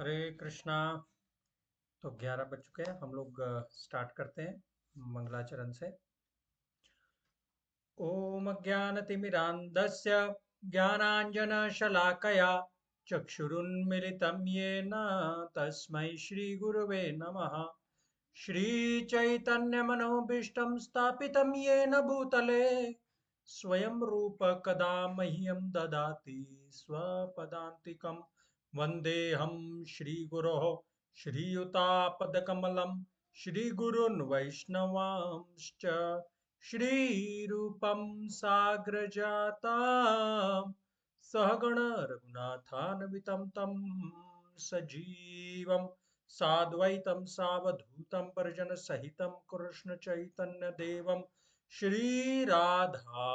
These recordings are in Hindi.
हरे कृष्णा। तो 11 बज चुके हैं, हम लोग स्टार्ट करते हैं मंगलाचरण से। ओम अज्ञानतिमिरान्धस्य ज्ञानाञ्जनशलाकया चक्षुरुन्मिलितं येन तस्मै श्रीगुरवे नमः। श्रीचैतन्यमनोभीष्टं स्थापितं येन भूतले स्वयं रूप कदा मह्यं ददाति स्वपदान्तिकं। वन्देऽहं श्रीगुरोः श्रीयुतापदकमलं श्रीगुरून् वैष्णवांश्च श्रीरूपं साग्रजातां सहगण रघुनाथान्वितं तं सजीवं साद्वैतं सावधूतं परिजनसहितं कृष्णचैतन्यदेवं श्रीराधा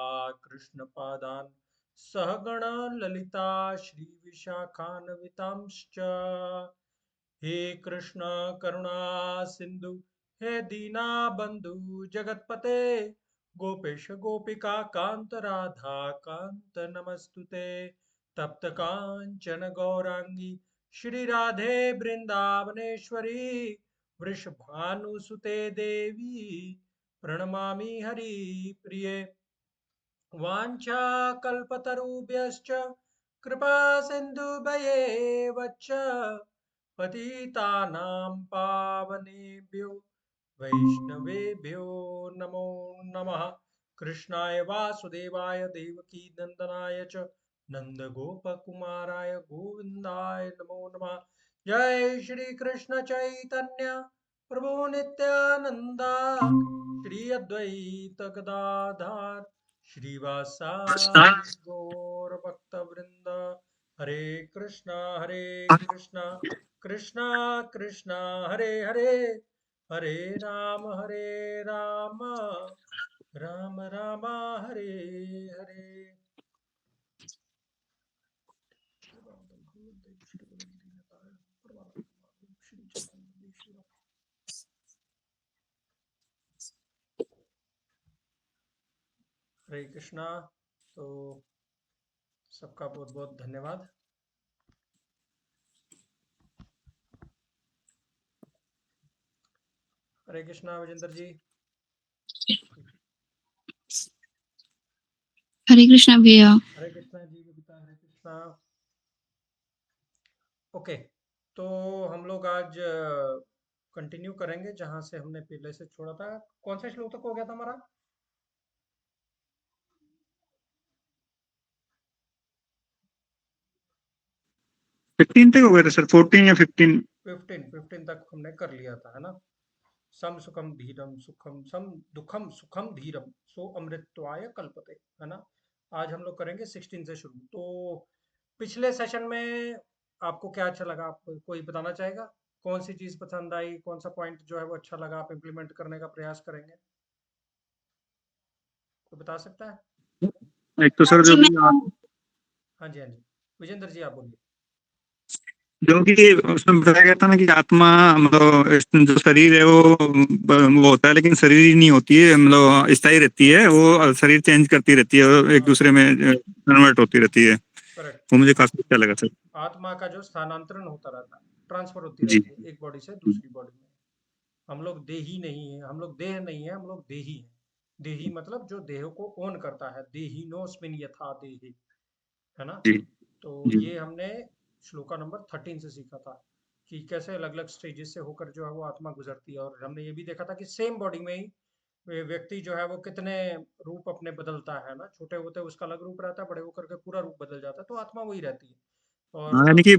कृष्णपादान् सहगण ललिता श्रीविशाखान्वितांश्च। हे कृष्ण करुणा सिंधु हे दीनाबंधु जगतपते गोपेश गोपिका कांत राधा कांत नमस्तुते। तप्त कांचन गौरांगी श्री राधे वृंदावनेश्वरी वृषभानुसुते देवी प्रणमामि हरि प्रिये। वाञ्छाकल्पतरुभ्यश्च कृपा सिन्धुभयेव च पतितानां पावनेभ्यो वैष्णवेभ्यो नमो नमः। कृष्णाय वासुदेवाय देवकी नन्दनाय च नन्दगोपकुमाराय गोविन्दाय नमो नमः। जय श्री कृष्ण चैतन्य प्रभु नित्यानंदा श्री अद्वैत गदाधर श्रीवासादि गौर भक्त वृंद। हरे कृष्णा कृष्णा कृष्णा हरे हरे, हरे राम राम राम हरे हरे। हरे कृष्णा। तो सबका बहुत बहुत धन्यवाद। हरे कृष्णा विजेंद्र जी। हरे कृष्णा भैया। हरे कृष्णा जी बबीता। हरे कृष्णा। ओके, तो हम लोग आज कंटिन्यू करेंगे जहां से हमने पहले से छोड़ा था। कौन सा श्लोक तक हो गया था हमारा? 15 तक हो गए थे सर, 14 या 15। 15 तक हमने कर लिया था, है ना। सम सुखम धीरम सुखम सम दुखम सुखम धीरम सो अमृतत्वाय कल्पते, है ना। आज हम लोग करेंगे 16 से शुरू। तो पिछले सेशन में आपको क्या अच्छा लगा? आप कोई बताना चाहेगा? कौन सी चीज पसंद आई, कौन सा पॉइंट जो है वो अच्छा लगा, आप इम्प्लीमेंट करने का प्रयास करेंगे? कोई बता सकता है? एक तो सर जी मैं हाँ जी, हाँ जी, विजेंद्र जी आप बोलिए। जो कि उसमें बताया गया था ना कि आत्मा मतलब जो शरीर है वो होता है, लेकिन शरीर ही नहीं होती है, मतलब स्थायी रहती है। वो शरीर चेंज करती रहती है और एक हाँ, दूसरे में कन्वर्ट होती रहती है। करेक्ट। वो मुझे काफी अच्छा लगा सर। आत्मा का जो स्थानांतरण होता रहता है, ट्रांसफर होती जी रहती है एक बॉडी से दूसरी बॉडी में। हम लोग देही नहीं है, हम लोग देह नहीं है, हम लोग देही है। देही मतलब जो देह को ओन करता है, देहिनोस्मिन यथा देहि, है ना। जी तो जी ये हमने श्लोका नंबर 13 से सीखा था कि कैसे अलग अलग स्टेजेस से होकर जो है वो आत्मा गुजरती है। और हमने ये भी देखा था कि सेम बॉडी में ही व्यक्ति जो है वो कितने रूप अपने बदलता है ना। छोटे होते उसका अलग रूप रहता है, बड़े होकर के पूरा रूप बदल जाता है, तो आत्मा वही रहती है। और हाँ, यानी कि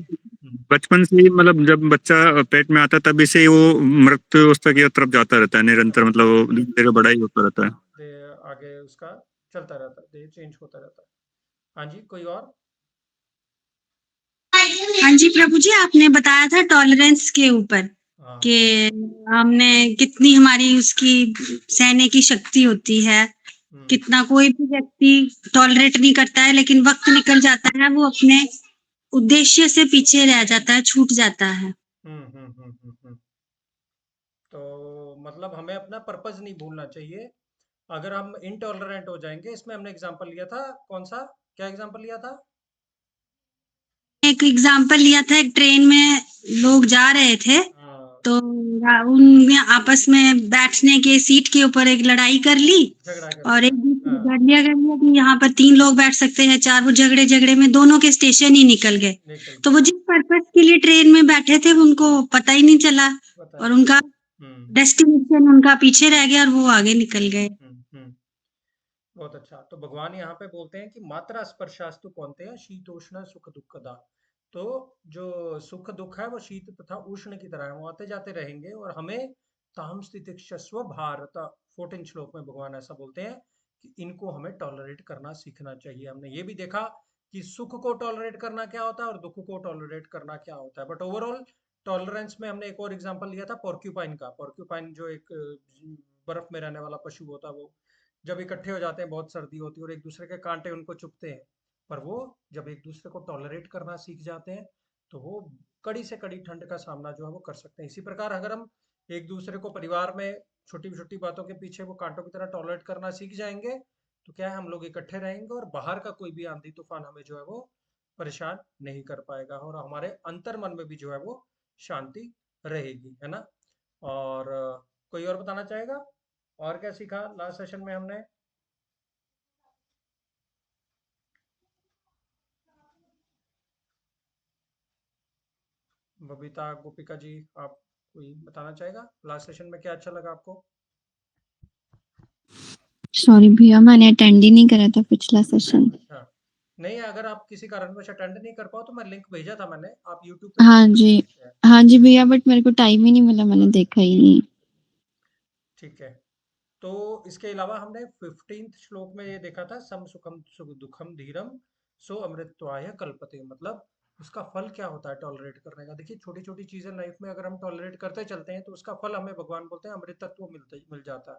बचपन से ही, मतलब जब बच्चा पेट में आता है तभी से ही वो मृत्यु अवस्था की तरफ जाता रहता है निरंतर, मतलब वो धीरे धीरे बड़ा ही होता रहता है। देह आगे उसका चलता रहता है, देह चेंज होता रहता है। हाँ जी, कोई और? हाँ जी प्रभु जी, आपने बताया था टॉलरेंस के ऊपर हाँ। कि हमने कितनी हमारी उसकी सहने की शक्ति होती है। हम्म कितना कोई भी व्यक्ति टॉलरेट नहीं करता है, लेकिन वक्त निकल जाता है, वो अपने उद्देश्य से पीछे रह जाता है, छूट जाता है। हम्म हम्म हम्म हम्म हम्म। तो मतलब हमें अपना पर्पस नहीं भूलना चाहिए। अगर हम इनटॉलरेंट हो जाएंगे, इसमें हमने एग्जांपल लिया था कौन सा, क्या एग्जांपल लिया था? एक एग्जाम्पल लिया था, एक ट्रेन में लोग जा रहे थे हाँ तो उनमें आपस में बैठने के सीट के ऊपर एक लड़ाई कर ली झगड़ा कर और लिया। एक दूसरे हाँ कर लिया कि यहाँ पर 3 लोग बैठ सकते हैं, 4। वो झगड़े में दोनों के स्टेशन ही निकल गए। निकल तो गया। वो जिस पर्पस के लिए ट्रेन में बैठे थे उनको पता ही नहीं चला पता और नहीं। उनका डेस्टिनेशन उनका पीछे रह गया और वो आगे निकल गए। बहुत अच्छा। तो भगवान यहाँ पे बोलते हैं कि मात्रा स्पर्शास्तु कौन्तेय शीतोष्ण सुख दुखदा। तो जो सुख दुख है वो शीत तथा उष्ण की तरह है, वो आते जाते रहेंगे और हमें ताम स्थितिक्षस्व भारत 14 श्लोक में भगवान ऐसा बोलते हैं कि इनको हमें टॉलरेट करना सीखना चाहिए। हमने ये भी देखा कि सुख को टॉलरेट करना क्या होता है और दुख को टॉलरेट करना क्या होता है, बट ओवरऑल टॉलरेंस में हमने एक और एग्जांपल लिया था पोर्क्यूपाइन का। पोर्क्यूपाइन जो एक बर्फ में रहने वाला पशु होता है, वो जब इकट्ठे हो जाते हैं, बहुत सर्दी होती है और एक दूसरे के कांटे उनको चुभते हैं, पर वो जब एक दूसरे को टॉलरेट करना सीख जाते हैं तो वो कड़ी से कड़ी ठंड का सामना जो है वो कर सकते हैं। इसी प्रकार अगर हम एक दूसरे को परिवार में छोटी छोटी बातों के पीछे वो कांटों की तरह टॉलरेट करना सीख जाएंगे तो क्या है, हम लोग इकट्ठे रहेंगे और बाहर का कोई भी आंधी तूफान हमें जो है वो परेशान नहीं कर पाएगा और हमारे अंतर मन में भी जो है वो शांति रहेगी, है ना। और कोई और बताना चाहेगा और क्या सीखा लास्ट सेशन में हमने? बबीता, गोपिका जी, आप कोई बताना चाहेगा लास्ट सेशन में क्या अच्छा लगा आपको? सॉरी भैया, मैंने अटेंड ही नहीं करा था पिछला सेशन। अच्छा, नहीं अगर आप किसी कारणवश अटेंड नहीं कर पाओ तो मैं लिंक भेजा था मैंने, आप यूट्यूब पे हाँ देख जी, सकते हैं। हाँ जी भैया, बट मेरे को टाइम ही नहीं मिला, मैंने देखा ही नहीं। ठीक है। तो इसके अलावा हमने 15th श्लोक में ये देखा था, सम सुखम सुख दुखम धीरम सो अमृतत्वाय कल्पते। मतलब उसका फल क्या होता है टॉलरेट करने का। देखिए छोटी छोटी चीजें लाइफ में अगर हम टॉलरेट करते चलते हैं तो उसका फल हमें भगवान बोलते हैं अमृतत्व मिल जाता है।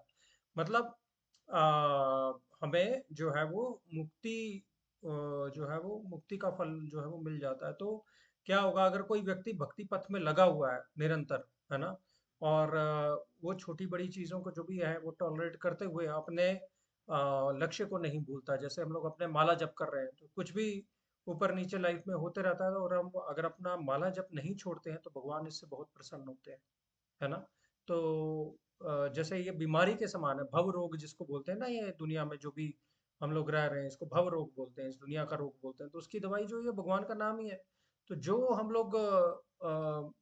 मतलब हमें जो है वो मुक्ति जो है वो मुक्ति का फल जो है वो मिल जाता है। तो क्या होगा अगर कोई व्यक्ति भक्ति पथ में लगा हुआ है निरंतर, है ना, और वो छोटी बड़ी चीज़ों को जो भी है वो टॉलरेट करते हुए अपने लक्ष्य को नहीं भूलता। जैसे हम लोग अपने माला जप कर रहे हैं तो कुछ भी ऊपर नीचे लाइफ में होते रहता है और हम अगर अपना माला जप नहीं छोड़ते हैं तो भगवान इससे बहुत प्रसन्न होते हैं, है ना। तो जैसे ये बीमारी के समान है, भव रोग जिसको बोलते हैं ना, ये दुनिया में जो भी हम लोग रह रहे हैं इसको भव रोग बोलते हैं, इस दुनिया का रोग बोलते हैं, तो उसकी दवाई जो है भगवान का नाम ही है। तो जो हम लोग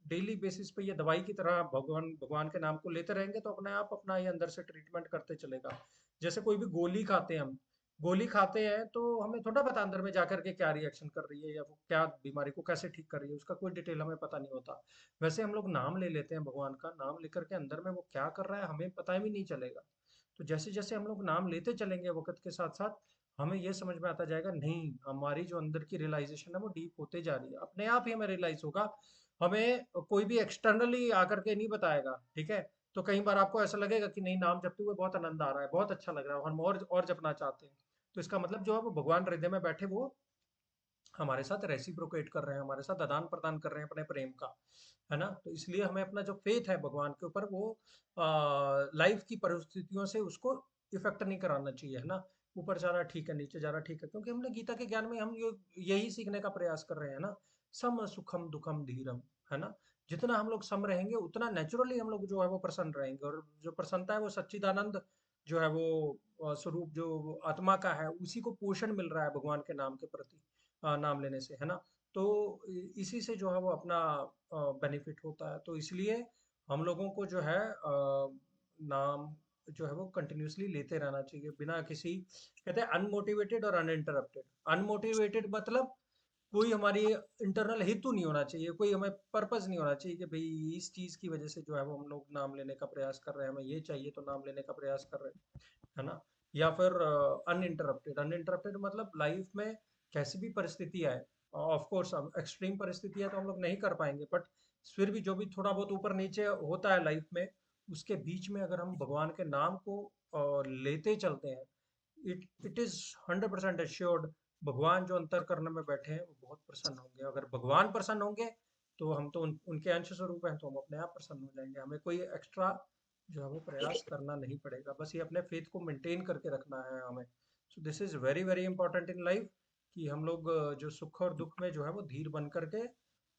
डेली बेसिस पे ये दवाई की तरह भगवान भगवान के नाम को लेते रहेंगे तो अपने आप अपना ये अंदर से ट्रीटमेंट करते चलेगा। जैसे कोई भी गोली खाते हैं हम, गोली खाते हैं तो हमें थोड़ा पता अंदर में जाकर के क्या रिएक्शन कर रही है या वो क्या बीमारी को कैसे ठीक कर रही है, उसका कोई डिटेल हमें पता नहीं होता। वैसे हम लोग नाम ले लेते हैं, भगवान का नाम लेकर के अंदर में वो क्या कर रहा है हमें पता भी नहीं चलेगा। तो जैसे जैसे हम लोग नाम लेते चलेंगे वक्त के साथ साथ हमें ये समझ में आता जाएगा, नहीं हमारी जो अंदर की रियलाइजेशन है वो डीप होते जा रही है, अपने आप ही हमें रियलाइज होगा। हमें कोई भी एक्सटर्नली आकर के नहीं बताएगा, ठीक है। तो कई बार आपको ऐसा लगेगा कि नहीं नाम जपते हुए बहुत आनंद आ रहा है, बहुत अच्छा लग रहा है, हम और जपना चाहते हैं। तो इसका मतलब जो है वो भगवान हृदय में बैठे वो हमारे साथ रेसिप्रोकेट कर रहे हैं, हमारे साथ आदान प्रदान कर रहे हैं अपने प्रेम का, है ना। तो इसलिए हमें अपना जो फेथ है भगवान के ऊपर वो लाइफ की परिस्थितियों से उसको इफेक्ट नहीं कराना चाहिए, है ना। ऊपर जा रहा ठीक है, नीचे जा रहा ठीक है, क्योंकि हमने गीता के ज्ञान में हम यही सीखने का प्रयास कर रहे हैं ना, सम सुखम दुखम धीरम, है ना। जितना हम लोग सम रहेंगे उतना नेचुरली हम लोग जो है वो प्रसन्न रहेंगे और जो प्रसन्नता है वो सच्चिदानंद जो है वो स्वरूप जो आत्मा का है उसी को पोषण मिल रहा है भगवान के नाम के प्रति, नाम लेने से, है ना। तो इसी से जो है वो अपना बेनिफिट होता है। तो इसलिए हम लोगों को जो है नाम जो है वो कंटिन्यूअसली लेते रहना चाहिए बिना किसी, कहते हैं अनमोटिवेटेड और अनइंटरप्टेड। अनमोटिवेटेड मतलब कोई हमारी इंटरनल हेतु नहीं होना चाहिए, कोई हमें पर्पस नहीं होना चाहिए कि भाई इस चीज की वजह से जो है वो हम लोग नाम लेने का प्रयास कर रहे हैं, हमें ये चाहिए तो नाम लेने का प्रयास कर रहे हैं, है ना। या फिर अनइंटरप्टेड, अनइंटरप्टेड मतलब लाइफ में कैसी भी परिस्थिति आए, ऑफ कोर्स हम एक्सट्रीम परिस्थिति है तो हम लोग नहीं कर पाएंगे, बट फिर भी जो भी थोड़ा बहुत ऊपर नीचे होता है लाइफ में उसके बीच में अगर हम भगवान के नाम को लेते चलते हैं, इट इज 100% एश्योर्ड भगवान जो अंतर करने में बैठे हैं वो बहुत प्रसन्न होंगे। अगर भगवान प्रसन्न होंगे तो हम तो उनके अंश स्वरूप हैं, तो हम अपने आप प्रसन्न हो जाएंगे, हमें कोई एक्स्ट्रा जो है वो प्रयास करना नहीं पड़ेगा, बस ये अपने फेथ को मेंटेन करके रखना है हमें। So this is very very important in life कि हम लोग जो सुख और दुख में जो है वो धीर बन करके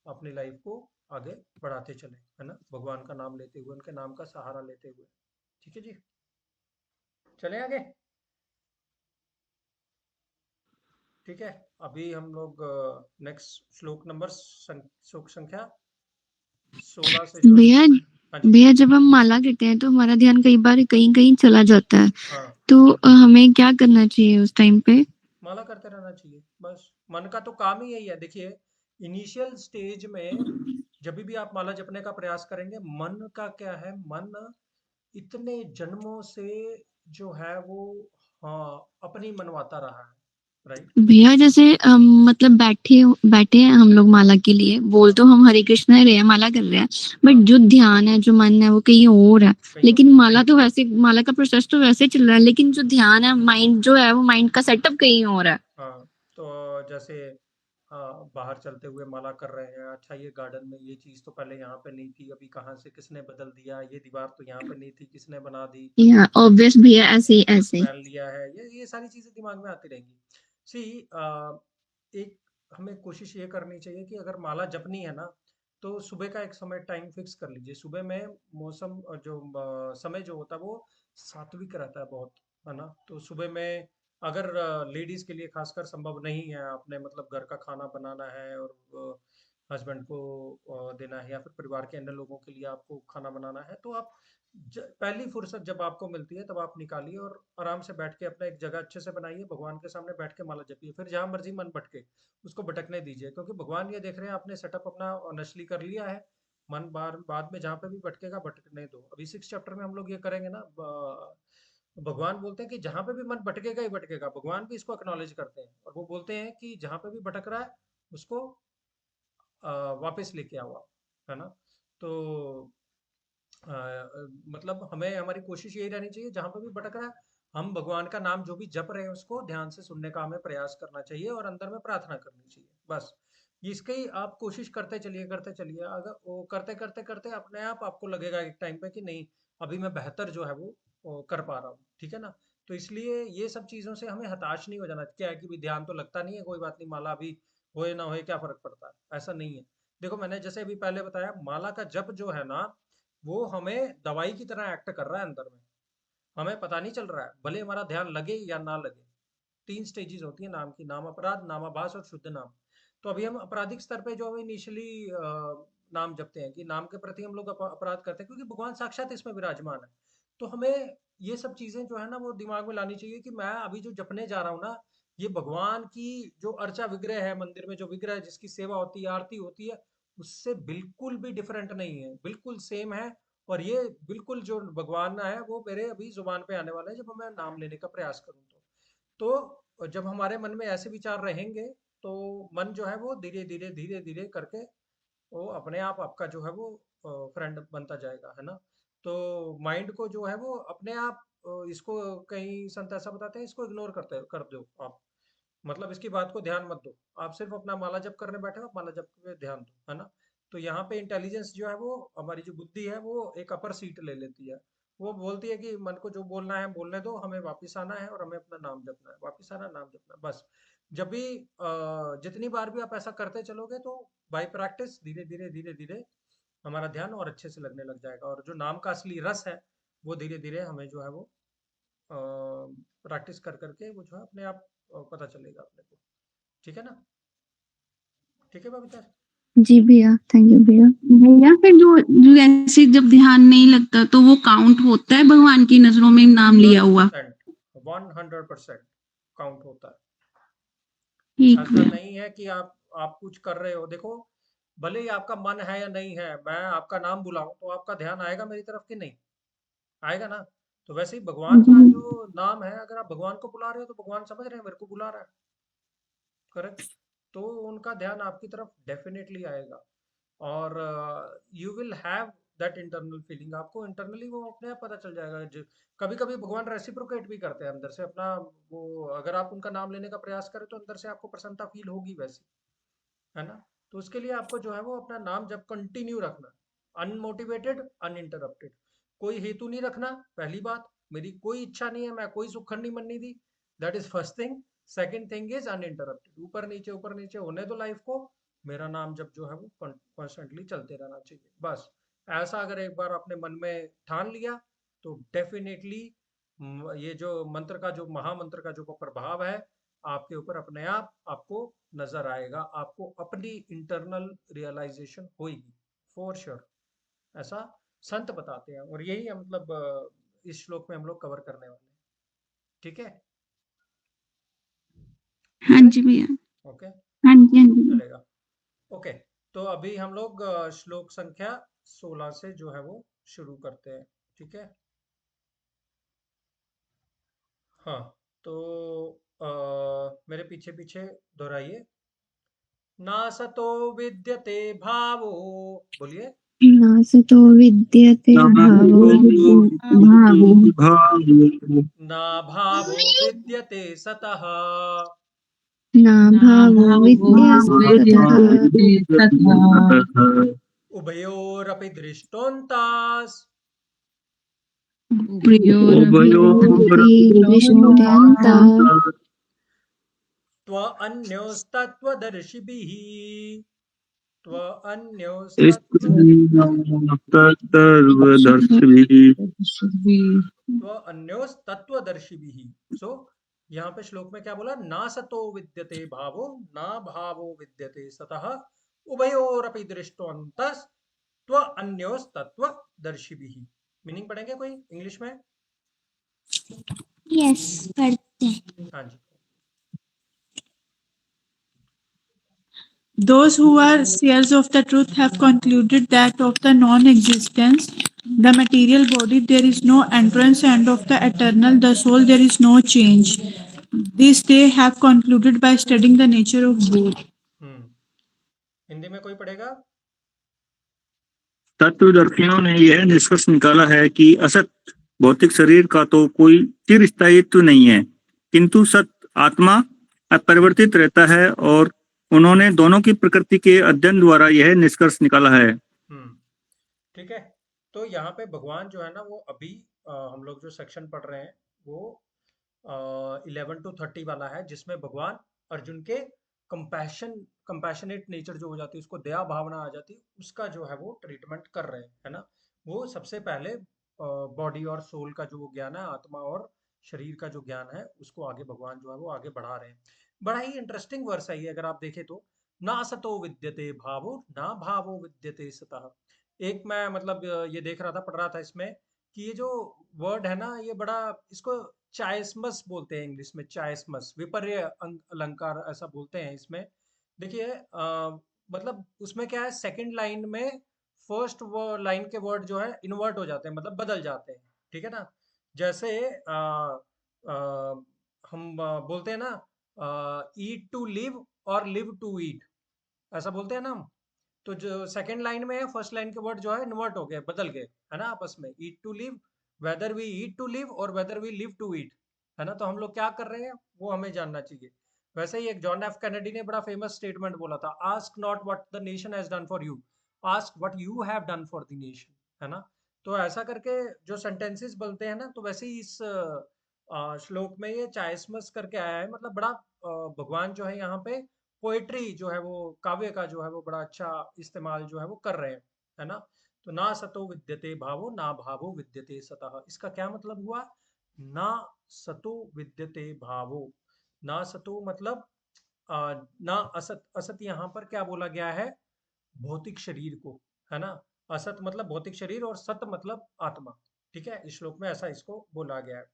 अपनी लाइफ को आगे बढ़ाते चले, है ना, भगवान का नाम लेते हुए, उनके नाम का सहारा लेते हुए। ठीक है जी, चलें आगे। ठीक है, अभी हम लोग नेक्स्ट श्लोक नंबर श्लोक संख्या 16 से जो भैया हाँ जी, भैया जब हम माला करते हैं तो हमारा ध्यान कई बार कहीं कहीं चला जाता है, हाँ, तो हमें क्या करना चाहिए उस टाइम पे? माला करते रहना चाहिए बस। मन का तो काम ही यही है। देखिए, इनिशियल स्टेज में जब भी आप माला जपने का प्रयास करेंगे, मन का क्या है, मन इतने जन्मों से जो है वो, हाँ, अपनी मनवाता रहा है, राइट। भैया जैसे मतलब बैठे बैठे हैं हम लोग माला के लिए, बोल हाँ, तो हम हरे कृष्णा रहे हैं, माला कर रहे हैं, बट हाँ, जो ध्यान है, जो मन है, वो कहीं और है। कहीं और। लेकिन माला तो वैसे, माला का प्रोसेस तो वैसे चल रहा है, लेकिन जो ध्यान है, माइंड जो है, वो माइंड का सेटअप कहीं और है। हाँ, तो जैसे बाहर चलते हुए माला कर रहे हैं, अच्छा ये गार्डन में ये चीज़ तो पहले यहाँ पे नहीं थी, अभी कहाँ से किसने बदल दिया, ये दीवार तो यहाँ पे नहीं थी, किसने बना दी, या ऑब्वियस भैया, ऐसे ही ऐसे। पहन लिया है, ये सारी चीज़ें दिमाग में आती रहेंगी। सी, एक हमें कोशिश ये करनी चाहिए कि अगर माला जपनी है ना, तो सुबह का एक समय टाइम फिक्स कर लीजिए। सुबह में मौसम जो समय जो होता है वो सात्विक रहता है बहुत, है ना। तो सुबह में अगर लेडीज के लिए खासकर संभव नहीं है, आपने मतलब घर का खाना बनाना है और हस्बैंड को देना है, या फिर परिवार के अन्य लोगों के लिए आपको खाना बनाना है, तो आप पहली फुर्सत जब आपको मिलती है तब आप निकालिए और आराम से बैठ के अपना एक जगह अच्छे से बनाइए, भगवान के सामने बैठ के माला जपिए। फिर जहां मर्जी मन भटके, उसको भटकने दीजिए, क्योंकि भगवान ये देख रहे हैं आपने सेटअप अपना ऑनेस्टली कर लिया है। मन बार बाद में जहाँ पे भी भटकेगा भटकने दो। अभी 6 चैप्टर में हम लोग ये करेंगे ना, भगवान बोलते हैं कि जहां पे भी मन भटकेगा ही भटकेगा, भगवान भी इसको एक्नॉलेज करते हैं और वो बोलते हैं कि जहां पे भी भटक रहा है उसको वापस लेके आओ आप, है ना। तो मतलब हमें हमारी कोशिश यही रहनी चाहिए, जहां पे भी भटक रहा है हम भगवान का नाम जो भी जप रहे हैं उसको ध्यान से सुनने का हमें प्रयास करना चाहिए और अंदर में प्रार्थना करनी चाहिए, बस। इसकी आप कोशिश करते चलिए, करते चलिए। अगर वो करते करते करते अपने आप आपको लगेगा एक टाइम पे कि नहीं, अभी मैं बेहतर जो है वो कर पा रहा हूँ, ठीक है ना। तो इसलिए ये सब चीज़ों से हमें हताश नहीं हो जाना। क्या है कि भी ध्यान तो लगता नहीं है, कोई बात नहीं, माला अभी होए ना होए क्या फर्क पड़ता है, ऐसा नहीं है। देखो, मैंने जैसे अभी पहले बताया, माला का जप जो है ना, वो हमें दवाई की तरह एक्ट कर रहा है अंदर में। हमें पता नहीं चल रहा है, भले हमारा ध्यान लगे या ना लगे। 3 स्टेजेस होती है नाम की, नाम अपराध, नामाभास और शुद्ध नाम। तो अभी हम आपराधिक स्तर पे जो इनिशियली नाम जपते हैं, कि नाम के प्रति हम लोग अपराध करते हैं, क्योंकि भगवान साक्षात इसमें विराजमान है। तो हमें ये सब चीजें जो है ना वो दिमाग में लानी चाहिए कि मैं अभी जो जपने जा रहा हूँ ना, ये भगवान की जो अर्चा विग्रह है, मंदिर में जो विग्रह है, जिसकी सेवा होती है, आरती होती है, उससे बिल्कुल भी डिफरेंट नहीं है, बिल्कुल सेम है। और ये बिल्कुल जो भगवान है वो मेरे अभी जुबान पे आने वाला है जब मैं नाम लेने का प्रयास करूँ तो जब हमारे मन में ऐसे विचार रहेंगे, तो मन जो है वो धीरे धीरे धीरे धीरे करके वो अपने आप आपका जो है वो फ्रेंड बनता जाएगा, है ना। तो माइंड को जो है वो अपने आप इसको, कई संत ऐसा बताते हैं, इसको इग्नोर करते कर दो आप, मतलब इसकी बात को ध्यान मत दो। आप सिर्फ अपना माला जप करने बैठे हो, आप माला जप पे ध्यान दो, है ना। तो यहाँ पे इंटेलिजेंस जो है वो, हमारी जो बुद्धि है वो एक अपर सीट ले लेती है। वो बोलती है कि मन को जो बोलना है बोलने दो, हमें वापस आना है और हमें अपना नाम जपना है, वापस आना, नाम जपना है, बस। जब भी जितनी बार भी आप ऐसा करते चलोगे तो बाय प्रैक्टिस धीरे धीरे धीरे धीरे हमारा ध्यान और अच्छे से लगने लग जाएगा, और जो नाम का असली रस है वो धीरे धीरे हमें जो है वो प्रैक्टिस कर करके वो जो है अपने आप पता चलेगा अपने को। ठीक है ना, ठीक है बबीता। जी भैया, थैंक यू भैया। भैया फिर जो जो ऐसे जब ध्यान नहीं लगता तो वो काउंट होता है भगवान की नजरों में नाम लिया हुआ? 100% काउंट होता है। ठीक ऐसा भैया। नहीं है कि आप कुछ कर रहे हो, देखो, भले ही आपका मन है या नहीं है, मैं आपका नाम बुलाऊं तो आपका ध्यान आएगा मेरी तरफ कि नहीं आएगा ना। तो वैसे ही भगवान जी का जो नाम है, अगर आप भगवान को बुला रहे हो तो भगवान समझ रहे हैं मेरे को बुला रहा है, करेक्ट। तो उनका ध्यान आपकी तरफ डेफिनेटली आएगा, और you will have that internal feeling. आपको इंटरनली वो अपने आप पता चल जाएगा। जो कभी कभी भगवान रेसिप्रोकेट भी करते हैं अंदर से अपना, वो अगर आप उनका नाम लेने का प्रयास करें तो अंदर से आपको प्रसन्नता फील होगी वैसी, है ना। तो उसके लिए आपको जो है वो अपना नाम जब कंटिन्यू रखना, अनमोटिवेटेड, अनइंटरप्टेड, कोई हेतु नहीं रखना। पहली बात, मेरी कोई इच्छा नहीं है, मैं कोई सुखंडी मन नहीं दी, that is first thing. Second thing is uninterrupted, ऊपर नीचे होने दो लाइफ को, मेरा नाम जब जो है वो कॉन्स्टेंटली चलते रहना चाहिए। बस ऐसा अगर एक बार आपने मन में ठान लिया तो डेफिनेटली ये जो मंत्र का जो महामंत्र का जो प्रभाव है आपके ऊपर अपने आप आपको नजर आएगा, आपको अपनी इंटरनल रियलाइजेशन होगी फॉर श्योर। ऐसा संत बताते हैं और यही मतलब इस श्लोक में हम लोग कवर करने वाले हैं। ठीक है, हाँ जी भैया। ओके, हाँ जी हाँ जी। चलेगा। ओके, तो अभी हम लोग श्लोक संख्या 16 से जो है वो शुरू करते हैं। ठीक है, हाँ, तो मेरे पीछे पीछे दोहराइए। नासतो विद्यते भावो, बोलिए। नासतो विद्यते भावो ना भावो विद्यते सतः, ना भावो विद्यते सतः उभयोरपि दृष्टोन्तास् उभयोरपि दृष्टोऽन्तः त्वन्योस्तत्त्वदर्शिभिः, त्वन्योस्तत्त्वदर्शिभिः। सो यहाँ पे श्लोक में क्या बोला? ना सतो विद्यते भावो ना भावो विद्यते सतः उभयोरपि दृष्टोऽन्तस् त्वन्योस्तत्त्वदर्शिभिः। मीनिंग पढ़ेंगे कोई इंग्लिश में? यस, पढ़ते हैं। हाँ जी। Those who are seers of the truth have concluded that of the non-existence, the material body, there is no entrance, and of the eternal, the soul, there is no change. This they have concluded by studying the nature of both. Hindi में कोई पढ़ेगा? तत्वदर्शियों ने यह निष्कर्ष निकाला है कि असत भौतिक शरीर का तो कोई चिरस्थायित्व नहीं है, किंतु सत आत्मा अपरिवर्तित रहता है, और उन्होंने दोनों की प्रकृति के अध्ययन द्वारा यह निष्कर्ष निकाला है। ठीक है, तो यहाँ पे भगवान जो है ना वो अभी हम लोग जो सेक्शन पढ़ रहे हैं वो 11 to 30 वाला है, जिसमें भगवान अर्जुन के कंपैशनेट नेचर जो हो जाती है, उसको दया भावना आ जाती है, उसका जो है वो ट्रीटमेंट कर रहे हैं, है ना। वो सबसे पहले बॉडी और सोल का जो ज्ञान है, आत्मा और शरीर का जो ज्ञान है, उसको आगे भगवान जो है वो आगे बढ़ा रहे हैं। बड़ा ही इंटरेस्टिंग वर्स है ये, अगर आप देखें तो, ना सतो विद्यते भावो ना भावो विद्यते सतः। एक मैं मतलब ये देख रहा था, पढ़ रहा था इसमें कि ये जो वर्ड है ना, ये बड़ा, इसको चायस्मस बोलते हैं इंग्लिश में, चायस्मस विपर्य अलंकार ऐसा बोलते हैं इसमें। देखिए मतलब उसमें क्या है, सेकंड लाइन में फर्स्ट लाइन के वर्ड जो है इन्वर्ट हो जाते हैं, मतलब बदल जाते हैं। ठीक है ना, जैसे हम बोलते हैं ना ईट टू लिव और लिव टू ईट, ऐसा बोलते हैं ना हम। तो जो सेकंड लाइन में है, फर्स्ट लाइन के वर्ड जो है इन्वर्ट हो गए, बदल गए, है ना आपस में। Eat to live, whether we eat to live और whether we live to eat, है ना। तो हम लोग क्या कर रहे हैं वो हमें जानना चाहिए। वैसे ही एक जॉन एफ कैनेडी ने बड़ा फेमस स्टेटमेंट बोला था, ask not what the nation has done for you, ask what you have done for the nation, है ना। तो ऐसा करके जो सेंटेंसेस बोलते हैं ना, तो वैसे ही इस श्लोक में ये चायस्मस करके आया है, मतलब बड़ा भगवान जो है यहाँ पे पोएट्री जो है वो, काव्य का जो है वो बड़ा अच्छा इस्तेमाल जो है वो कर रहे हैं, है ना। तो ना सतो विद्यते भावो ना भावो विद्यते सतः, इसका क्या मतलब हुआ? ना सतो विद्यते भावो, ना सतो मतलब ना असत, असत यहाँ पर क्या बोला गया है? भौतिक शरीर को, है ना। असत मतलब भौतिक शरीर और सत मतलब आत्मा। ठीक है, इस श्लोक में ऐसा इसको बोला गया है।